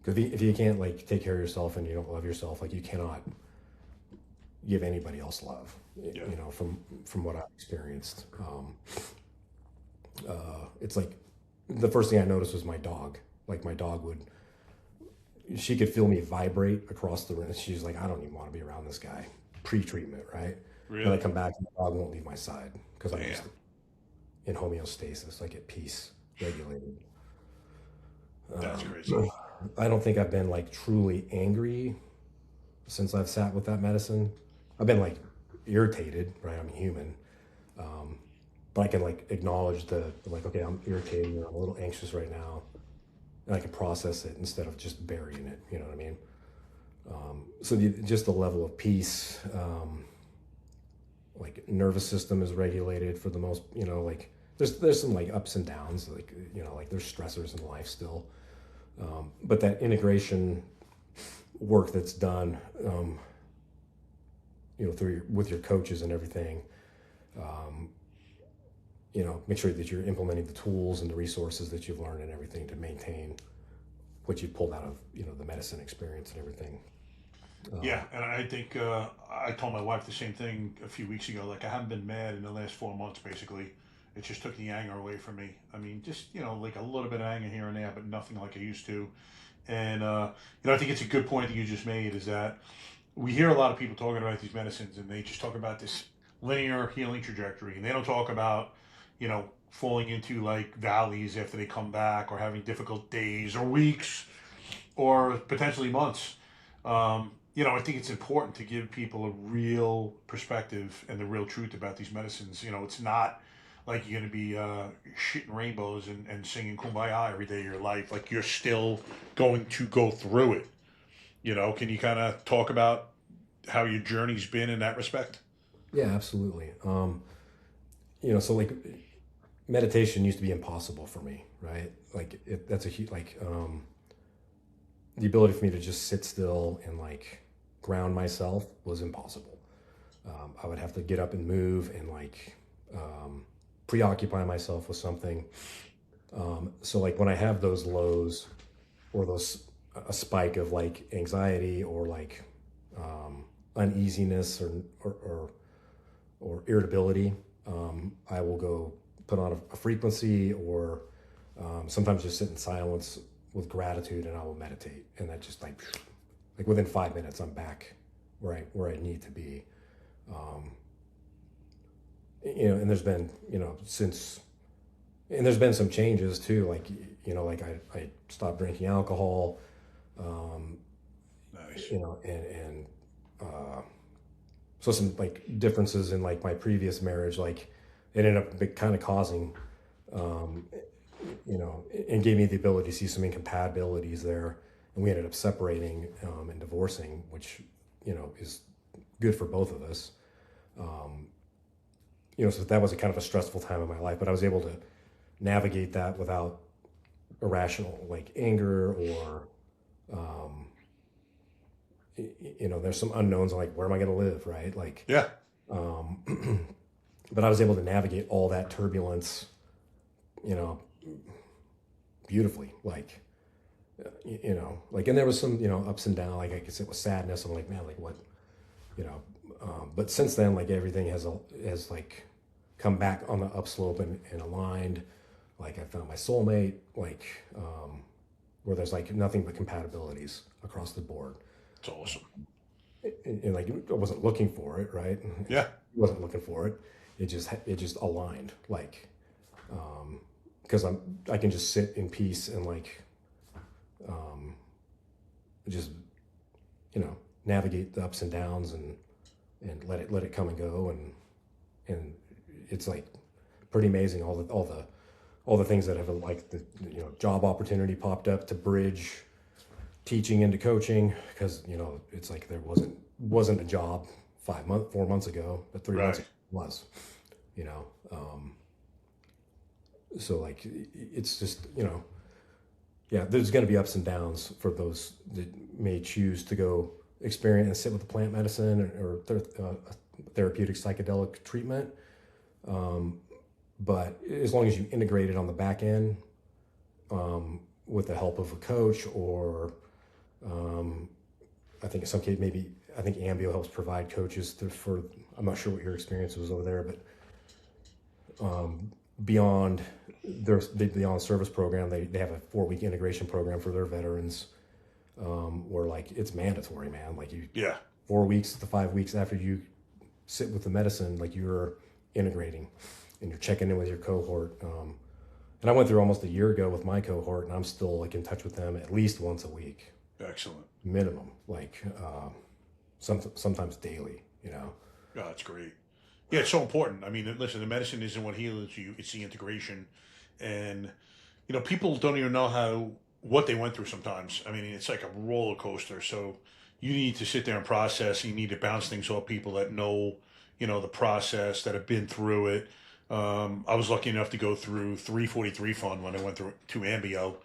Because if you can't like take care of yourself and you don't love yourself, like you cannot give anybody else love. Yeah. From what I've experienced, it's like the first thing I noticed was my dog. Like my dog she could feel me vibrate across the room. She's like, I don't even want to be around this guy. Pre-treatment, right? Really? Then I come back and the dog won't leave my side because I'm Damn. just in homeostasis, like at peace, regulated. That's crazy. I don't think I've been like truly angry since I've sat with that medicine. I've been like irritated, right? I'm human. But I can like acknowledge okay, I'm irritated or I'm a little anxious right now. And I can process it instead of just burying it. You know what I mean? So just the level of peace, like nervous system is regulated for the most, like there's some like ups and downs, like, like there's stressors in life still. But that integration work that's done, with your coaches and everything, make sure that you're implementing the tools and the resources that you've learned and everything to maintain what you pulled out of, the medicine experience and everything. Yeah, and I think I told my wife the same thing a few weeks ago. Like, I haven't been mad in the last 4 months, basically. It just took the anger away from me. I mean, just, like a little bit of anger here and there, but nothing like I used to. And, I think it's a good point that you just made, is that we hear a lot of people talking about these medicines, and they just talk about this linear healing trajectory. And they don't talk about, falling into like valleys after they come back, or having difficult days or weeks or potentially months. I think it's important to give people a real perspective and the real truth about these medicines. It's not like you're going to be shitting rainbows and singing Kumbaya every day of your life. Like, you're still going to go through it. Can you kind of talk about how your journey's been in that respect? Yeah, absolutely. So like meditation used to be impossible for me, right? Like that's a huge, like, the ability for me to just sit still and like ground myself was impossible. I would have to get up and move and like preoccupy myself with something. So like when I have those lows or a spike of like anxiety or like uneasiness or irritability, I will go put on a frequency or sometimes just sit in silence with gratitude, and I will meditate. And that just like within 5 minutes, I'm back where I need to be. And there's been, and there's been some changes too. Like, like I stopped drinking alcohol, Nice. So some like differences in like my previous marriage, like it ended up kind of causing, and gave me the ability to see some incompatibilities there. And we ended up separating and divorcing, which, is good for both of us. So that was a kind of a stressful time in my life, but I was able to navigate that without irrational like anger or, there's some unknowns like, where am I going to live? Right. Like, Yeah. But I was able to navigate all that turbulence, beautifully. Like, you know, like, and there was some, you know, ups and downs, like I could sit with sadness. I'm like, man, like what, you know, but since then, like everything has like come back on the upslope and aligned. Like I found my soulmate, like, where there's like nothing but compatibilities across the board. It's awesome. And like, I wasn't looking for it, right? Yeah. I wasn't looking for it. It just aligned, like, because I can just sit in peace and like, just, you know, navigate the ups and downs and let it come and go, and it's like pretty amazing all the things that have, like, the, you know, job opportunity popped up to bridge teaching into coaching, because, you know, it's like there wasn't a job 4 months ago, but 3 months ago was, you know. So like it's just, you know, yeah, there's going to be ups and downs for those that may choose to go experience and sit with the plant medicine or therapeutic psychedelic treatment. But as long as you integrate it on the back end, with the help of a coach, or I think in some case, maybe, I think Ambio helps provide coaches for, I'm not sure what your experience was over there, but beyond the service program, they have a 4-week integration program for their veterans, where like it's mandatory, man. Like 4 weeks to 5 weeks after you sit with the medicine, like you're integrating and you're checking in with your cohort. And I went through almost a year ago with my cohort, and I'm still like in touch with them at least once a week. Excellent. Minimum, like sometimes daily, you know. Yeah, that's great. Yeah, it's so important. I mean, listen, the medicine isn't what heals you; it's the integration, and you know, people don't even know what they went through sometimes. I mean, it's like a roller coaster. So you need to sit there and process. You need to bounce things off people that know, you know, the process, that have been through it. I was lucky enough to go through 343 Fund when I went through to Ambio,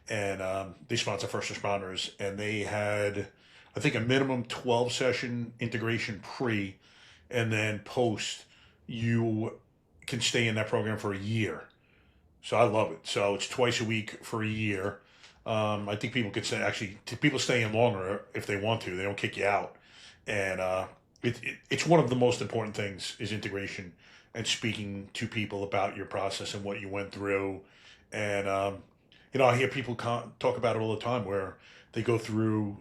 and they sponsor first responders, and they had, I think, a minimum 12 session integration pre, and then post, you can stay in that program for a year. So I love it. So it's twice a week for a year. I think people could say, actually, people stay in longer if they want to. They don't kick you out. And it's one of the most important things is integration and speaking to people about your process and what you went through. And, you know, I hear people talk about it all the time, where they go through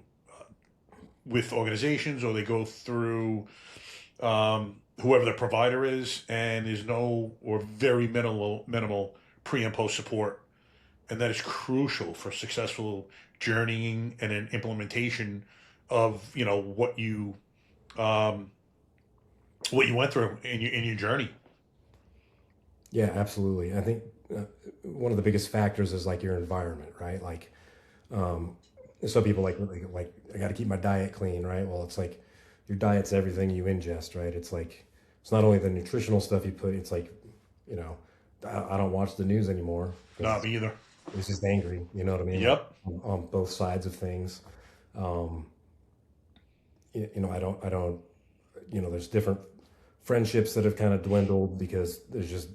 with organizations, or they go through whoever the provider is, and there's no or very minimal pre and post support. And that is crucial for successful journeying and an implementation of, you know, what you went through in your journey. Yeah, absolutely. I think one of the biggest factors is like your environment, right? Like, some people like I got to keep my diet clean, right? Well, it's like your diet's everything you ingest, right? It's like, it's not only the nutritional stuff you put, it's like, you know, I don't watch the news anymore. Not me either. It's just angry, you know what I mean? Yep. On both sides of things. You know, I don't, you know, there's different friendships that have kind of dwindled because there's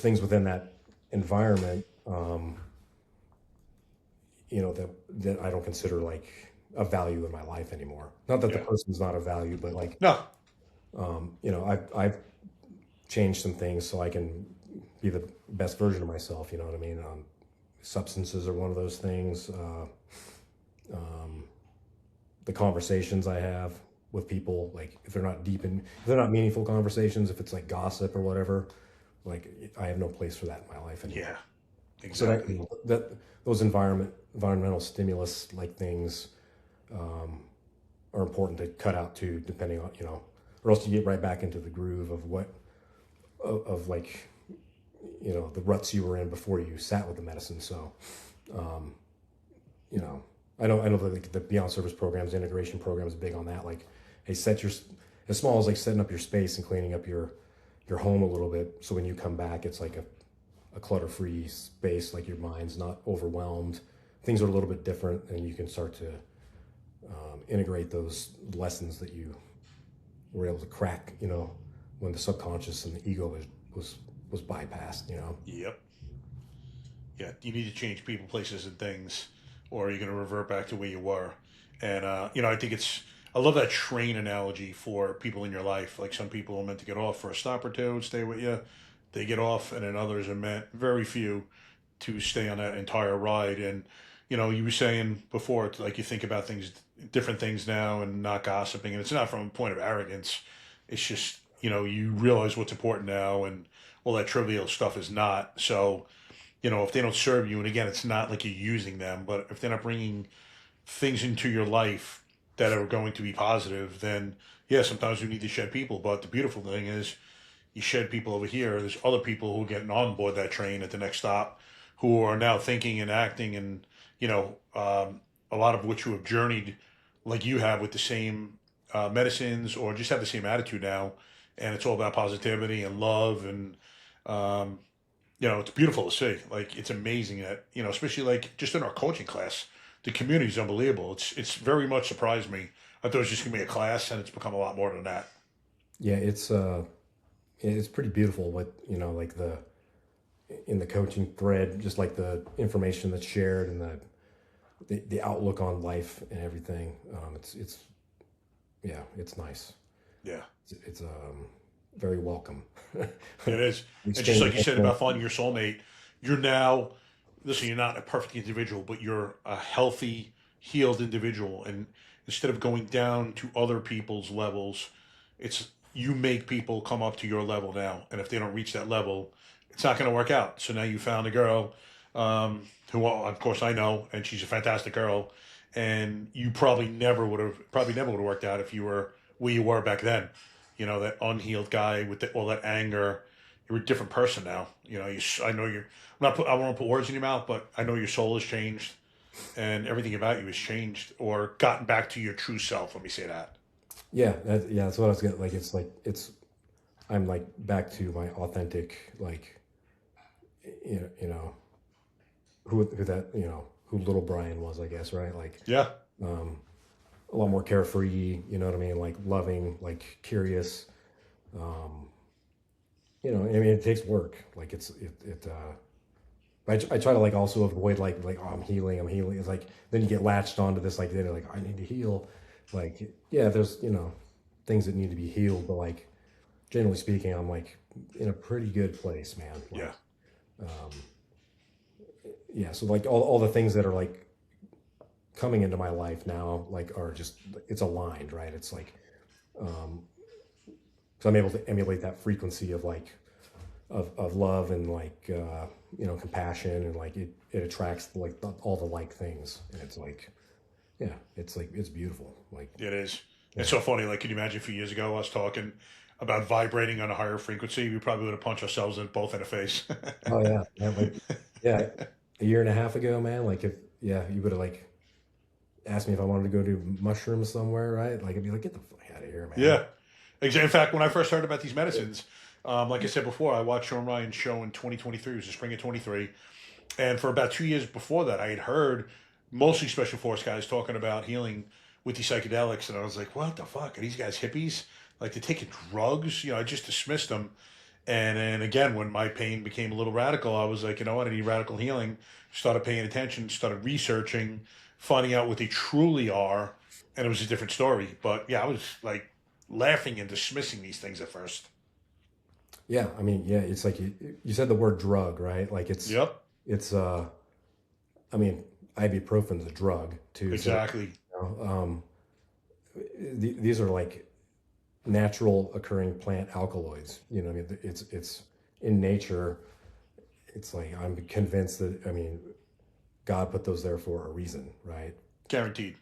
things within that environment, you know, that I don't consider like a value in my life anymore. Not that the person's not a value, but like, no, you know, I've changed some things so I can be the best version of myself. You know what I mean? Substances are one of those things. The conversations I have with people, like if they're not meaningful conversations, if it's like gossip or whatever, like I have no place for that in my life anymore. Yeah, exactly. So that those environmental stimulus like things are important to cut out too, depending on, you know, or else you get right back into the groove of like, you know, the ruts you were in before you sat with the medicine. So, you know, I know like the Beyond Service programs, integration programs, big on that. Like, hey, as small as like setting up your space and cleaning up your home a little bit, so when you come back, it's like a clutter-free space, like your mind's not overwhelmed. Things are a little bit different, and you can start to integrate those lessons that you were able to crack, you know, when the subconscious and the ego was bypassed, you know. Yep. Yeah, you need to change people, places, and things. or are you going to revert back to where you were? And, I think I love that train analogy for people in your life. Like some people are meant to get off for a stop or two and stay with you. They get off, and then others are meant, very few, to stay on that entire ride. And, you were saying before, it's like you think about different things now and not gossiping. And it's not from a point of arrogance. It's just, you realize what's important now, and all that trivial stuff is not. So, if they don't serve you, and again, it's not like you're using them, but if they're not bringing things into your life that are going to be positive, then yeah, sometimes we need to shed people. But the beautiful thing is, you shed people over here, there's other people who are getting on board that train at the next stop, who are now thinking and acting, and a lot of which who have journeyed like you have with the same medicines, or just have the same attitude now, and it's all about positivity and love. And it's beautiful to see. Like, it's amazing that, especially like just in our coaching class, the community is unbelievable. It's very much surprised me. I thought it was just gonna be a class, and it's become a lot more than that. Yeah, it's pretty beautiful what, like in the coaching thread, just like the information that's shared, and the outlook on life and everything. It's nice. Yeah. It's very welcome. It is. And just like you said about finding your soulmate, you're now, listen, you're not a perfect individual, but you're a healthy, healed individual. And instead of going down to other people's levels, you make people come up to your level now. And if they don't reach that level, it's not going to work out. So now you found a girl who, of course, I know, and she's a fantastic girl. And you probably never would have worked out if you were where you were back then. That unhealed guy with all that anger. You're a different person now. I know I won't put words in your mouth, but I know your soul has changed, and everything about you has changed, or gotten back to your true self. Let me say that. Yeah, that's what I was getting. Like, I'm like back to my authentic, like, who that, who little Brian was, I guess, right? Like, yeah, a lot more carefree, you know what I mean? Like loving, like curious. It takes work. Like I try to like also avoid like, oh, I'm healing. It's like, then you get latched onto this, like, they're like, I need to heal. Like, yeah, there's, things that need to be healed, but like, generally speaking, I'm like in a pretty good place, man. Like, yeah. So like all the things that are like coming into my life now, like, are just, it's aligned, right? It's like, so I'm able to emulate that frequency of like, of love and like, compassion, and like, it attracts like all the like things. And it's like, yeah, it's like, it's beautiful. Like, it is. Yeah. It's so funny. Like, can you imagine a few years ago us talking about vibrating on a higher frequency? We probably would have punched ourselves both in the face. Oh yeah. Yeah. A year and a half ago, man, like you would have like asked me if I wanted to go do mushrooms somewhere, right? Like, I'd be like, get the fuck out of here, man. Yeah. In fact, when I first heard about these medicines, like I said before, I watched Sean Ryan's show in 2023. It was the spring of 23. And for about 2 years before that, I had heard mostly Special Force guys talking about healing with these psychedelics. And I was like, what the fuck? Are these guys hippies? Like, they're taking drugs? I just dismissed them. And then again, when my pain became a little radical, I was like, you know what? I need radical healing. Started paying attention, started researching, finding out what they truly are. And it was a different story. But yeah, I was like laughing and dismissing these things at first. Yeah. I mean, yeah, it's like you said the word drug, right? Like, Yep. It's, ibuprofen's a drug too. Exactly. So, these are like natural occurring plant alkaloids. It's in nature. It's like, I'm convinced that, God put those there for a reason, right? Guaranteed.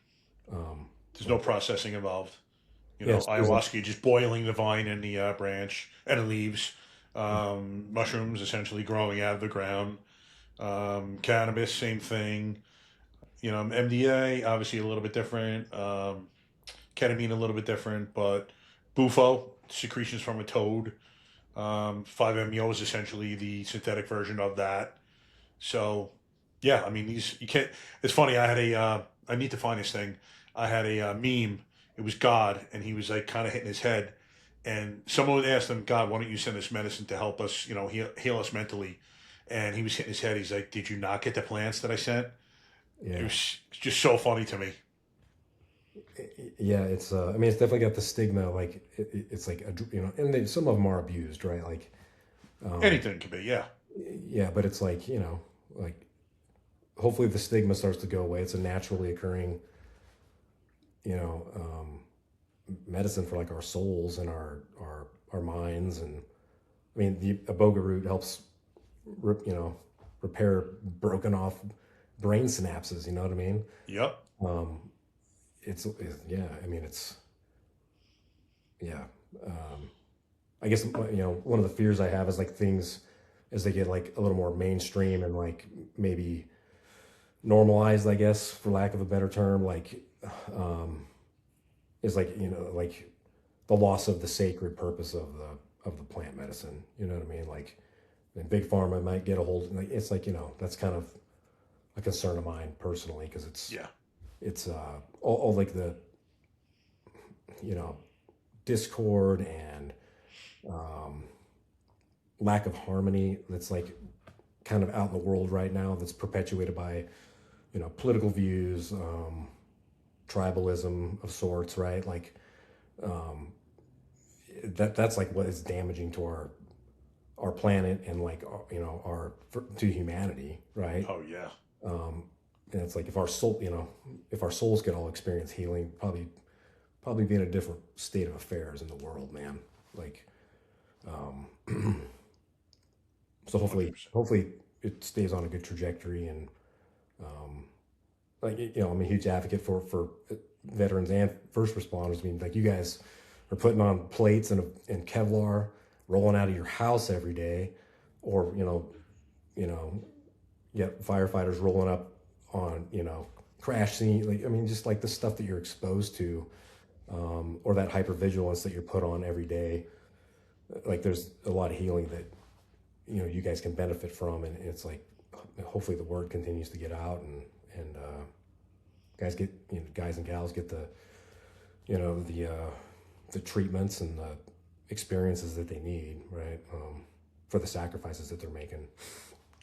There's no processing involved. Yes, ayahuasca, just boiling the vine and the branch and the leaves. Mushrooms essentially growing out of the ground. Cannabis, same thing. MDA, obviously a little bit different. Ketamine, a little bit different, but bufo, secretions from a toad. 5-MeO is essentially the synthetic version of that. So, yeah, you can't, it's funny, I need to find this thing. I had a meme, it was God, and he was like kind of hitting his head. And someone asked him, God, why don't you send this medicine to help us, heal us mentally? And he was hitting his head. He's like, did you not get the plants that I sent? It Yeah. was just so funny to me. Yeah, it's I mean, it's definitely got the stigma, like it's like and some of them are abused, right? Like Anything can be, yeah. yeah, but it's like, like hopefully the stigma starts to go away. It's a naturally occurring, you know, medicine for like our souls and our minds. And I mean, the iboga root helps repair broken off brain synapses, you know what I mean? Yep. Yeah, I mean, yeah. I guess, one of the fears I have is like things as they get like a little more mainstream and like maybe normalized, I guess, for lack of a better term, like, is like, like the loss of the sacred purpose of the plant medicine. You know what I mean? Like, and big pharma might get a hold. Like, it's like, that's kind of a concern of mine personally, because it's all like the discord and lack of harmony that's like kind of out in the world right now, that's perpetuated by political views, tribalism of sorts, right? Like that's like what is damaging to our planet and like to humanity, right? Oh yeah. And it's like if our souls could all experience healing, probably be in a different state of affairs in the world, man. Like, so hopefully it stays on a good trajectory. And like, I'm a huge advocate for veterans and first responders. I mean, like, you guys are putting on plates and Kevlar, rolling out of your house every day, or firefighters rolling up on crash scene. Like, I mean, just like the stuff that you're exposed to, or that hyper-vigilance that you're put on every day. Like, there's a lot of healing that you guys can benefit from, and it's like hopefully the word continues to get out, and guys and gals get the the treatments and the experiences that they need, right? For the sacrifices that they're making.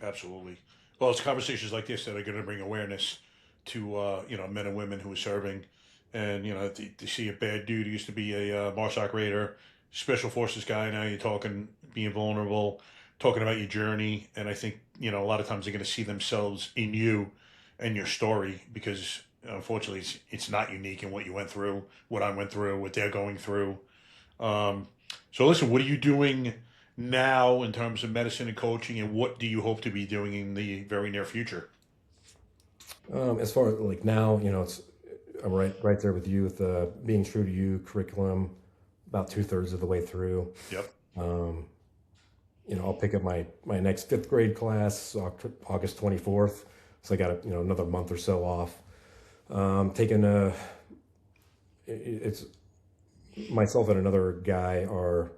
Absolutely. Well, it's conversations like this that are going to bring awareness to men and women who are serving, and to see a bad dude who used to be a MARSOC Raider, Special Forces guy. Now you're talking being vulnerable, talking about your journey, and I think a lot of times they're going to see themselves in you and your story, because unfortunately it's not unique in what you went through, what I went through, what they're going through. So listen, what are you doing now in terms of medicine and coaching, and what do you hope to be doing in the very near future? As far as like now, I'm right there with you with being true to you curriculum, about 2/3 of the way through. Yep. I'll pick up my next 5th grade class August 24th. So I got another month or so off. It's myself and another guy are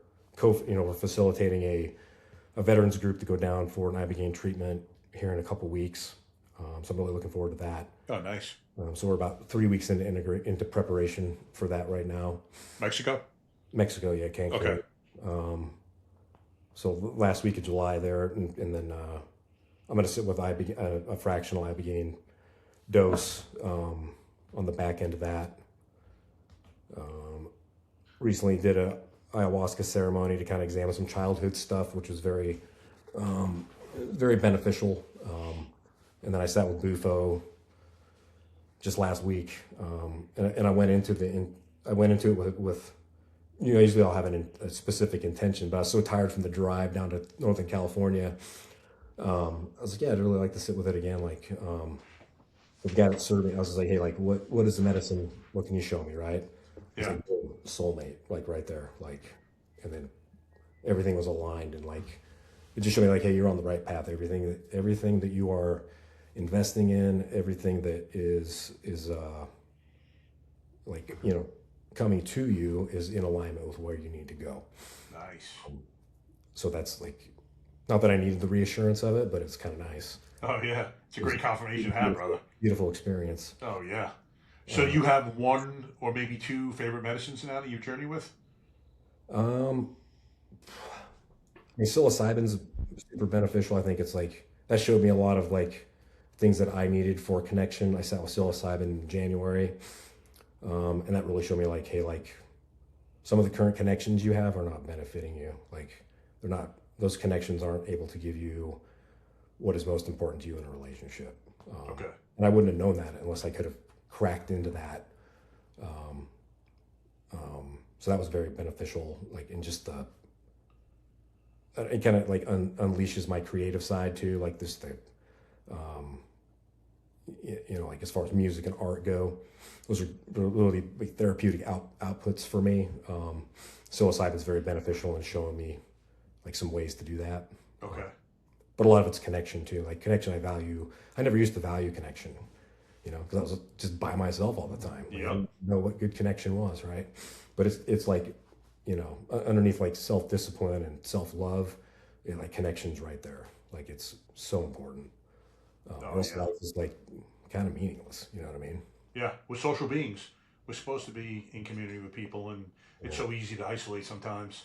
we're facilitating a veterans group to go down for an Ibogaine treatment here in a couple weeks. So I'm really looking forward to that. Oh, nice. So we're about 3 weeks into preparation for that right now. Mexico, yeah, Cancun. Okay. So last week of July there, and then I'm going to sit with a fractional Ibogaine dose on the back end of that. Recently did a ayahuasca ceremony to kind of examine some childhood stuff, which was very beneficial. And then I sat with Bufo just last week, and I went into it with usually I'll have a specific intention, but I was so tired from the drive down to Northern California. I was like, yeah, I'd really like to sit with it again. Like, the guy that served me, I was just like, hey, like, what is the medicine? What can you show me, right? Yeah. Like, boom, soulmate, like right there, like, and then everything was aligned, and like it just showed me like, hey, you're on the right path. Everything that you are investing in, everything that is like coming to you is in alignment with where you need to go. Nice. So that's like, not that I needed the reassurance of it, but it's kind of nice. Oh yeah, it's a great confirmation to have, brother. Beautiful experience. Oh yeah. So you have one or maybe two favorite medicines now that you've journeyed with? I mean, psilocybin's super beneficial. I think it's like that showed me a lot of like things that I needed for connection. I sat with psilocybin in January, and that really showed me like, hey, like some of the current connections you have are not benefiting you. Like they're not; those connections aren't able to give you what is most important to you in a relationship. Okay. And I wouldn't have known that unless I could have cracked into that. So that was very beneficial, like in just the, it kind of like unleashes my creative side too, like this thing, you know, like as far as music and art go, those are really big therapeutic outputs for me. Psilocybin is very beneficial in showing me like some ways to do that. Okay. But a lot of it's connection too, like connection I value. I never used to value connection, you know, because I was just by myself all the time. Like, I didn't know what good connection was, right? But it's like, you know, underneath like self-discipline and self-love, like connection's right there. Like it's so important. The rest of life is like kind of meaningless. You know what I mean? Yeah, we're social beings. We're supposed to be in community with people, and it's so easy to isolate sometimes.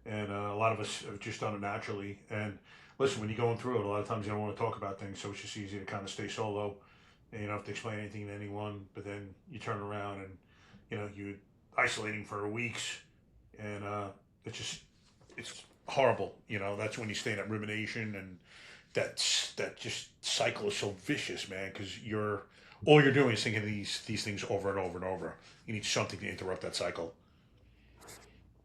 And a lot of us have just done it naturally. And listen, when you're going through it, a lot of times you don't want to talk about things, so it's just easy to kind of stay solo, and you don't have to explain anything to anyone. But then you turn around and, you know, you're isolating for weeks, and it's horrible. You know, that's when you stay in that rumination, and that just cycle is so vicious, man, because all you're doing is thinking these things over and over and over. You need something to interrupt that cycle.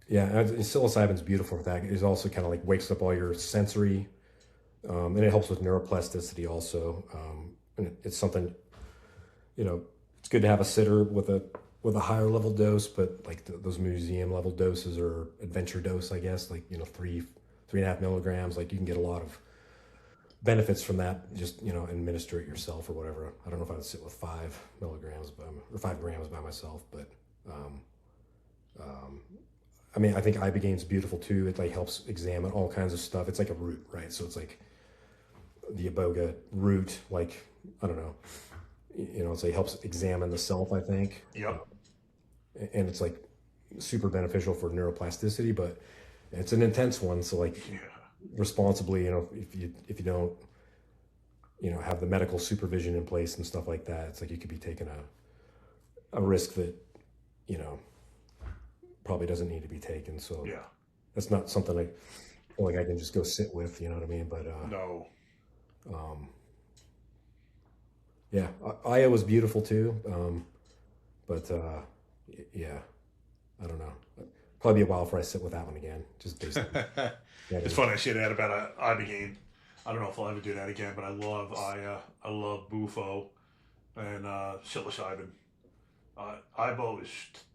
Yeah, and psilocybin's beautiful for that. It also kind of like wakes up all your sensory, and it helps with neuroplasticity also. And it's something, you know, it's good to have a sitter with a higher level dose, but like those museum level doses or adventure dose, I guess, like, you know, 3.5 milligrams, like you can get a lot of benefits from that. Just, you know, administer it yourself or whatever. I don't know if I would sit with 5 milligrams or 5 grams by myself, but I mean, I think Ibogaine beautiful too. It like helps examine all kinds of stuff. It's like a root, right? So it's like the iboga root, like, I don't know, you know, it's like helps examine the self, I think. Yep. And it's like super beneficial for neuroplasticity, but it's an intense one. So like responsibly, you know, if you don't, you know, have the medical supervision in place and stuff like that, it's like you could be taking a risk that, you know, probably doesn't need to be taken. So that's not something I feel like I can just go sit with, you know what I mean? But no. Yeah, Aya was beautiful too. But yeah, I don't know. Probably be a while before I sit with that one again. Just based on, it's funny I say that about Ibogaine. I don't know if I'll ever do that again, but I love Aya, I love Bufo, and psilocybin. Ibo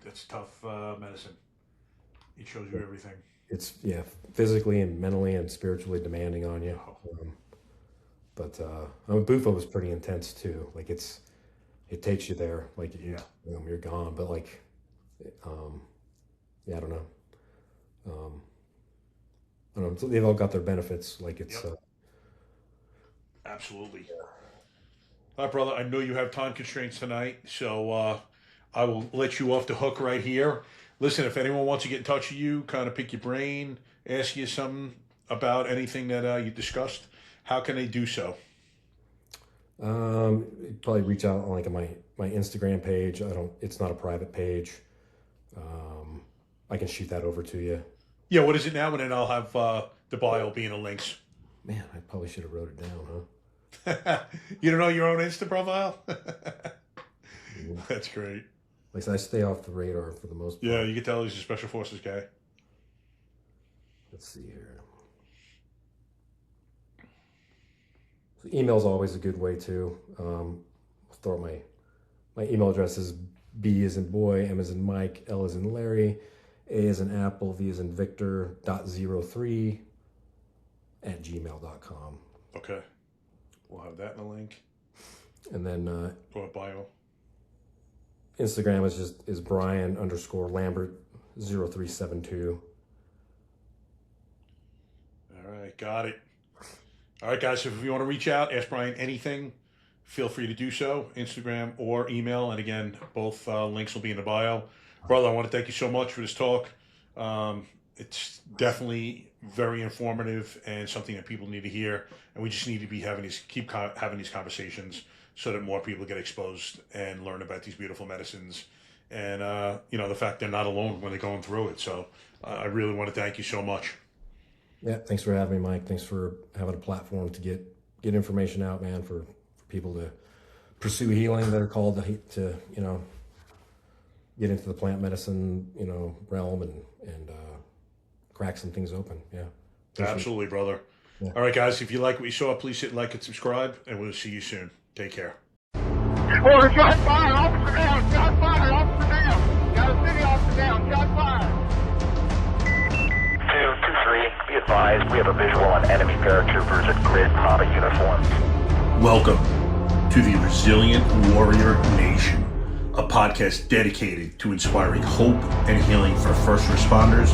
it's tough medicine. It shows you everything. It's physically and mentally and spiritually demanding on you. But I mean, Bufo was pretty intense too. Like it takes you there. Like you're gone. But like, I don't know. I don't know. So they've all got their benefits. Like it's absolutely. All right, brother. I know you have time constraints tonight, so I will let you off the hook right here. Listen, if anyone wants to get in touch with you, kind of pick your brain, ask you something about anything that you discussed, how can they do so? Probably reach out on like my Instagram page. It's not a private page. I can shoot that over to you. Yeah, what is it now? And then I'll have the bio be in the links. Man, I probably should have wrote it down, huh? You don't know your own Insta profile? That's great. Like I said, I stay off the radar for the most part. Yeah, you can tell he's a special forces guy. Let's see here. So email's always a good way too. I'll throw out my email address is B as in boy, M as in Mike, L as in Larry, A as in Apple, V as in Victor, .03 @gmail.com. Okay. We'll have that in the link. And then or bio. Instagram is Brian _Lambert 0372. All right, got it. All right, guys, so if you want to reach out, ask Brian anything, feel free to do so, Instagram or email. And again, both links will be in the bio. Brother, I want to thank you so much for this talk. It's definitely very informative and something that people need to hear. And we just need to be keep having these conversations so that more people get exposed and learn about these beautiful medicines. And, the fact they're not alone when they're going through it. So I really want to thank you so much. Yeah, thanks for having me, Mike. Thanks for having a platform to get information out, man, for people to pursue healing that are called to get into the plant medicine, realm and crack some things open. Yeah. Absolutely, brother. Yeah. All right, guys, if you like what you saw, please hit like and subscribe, and we'll see you soon. Take care. Order, shot fire, officer down, shot fire, officer down. Got a city officer down, shot fire. 223, be advised, we have a visual on enemy paratroopers in grid Papa uniforms. Welcome to the Resilient Warrior Nation, a podcast dedicated to inspiring hope and healing for first responders,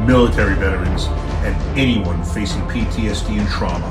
military veterans, and anyone facing PTSD and trauma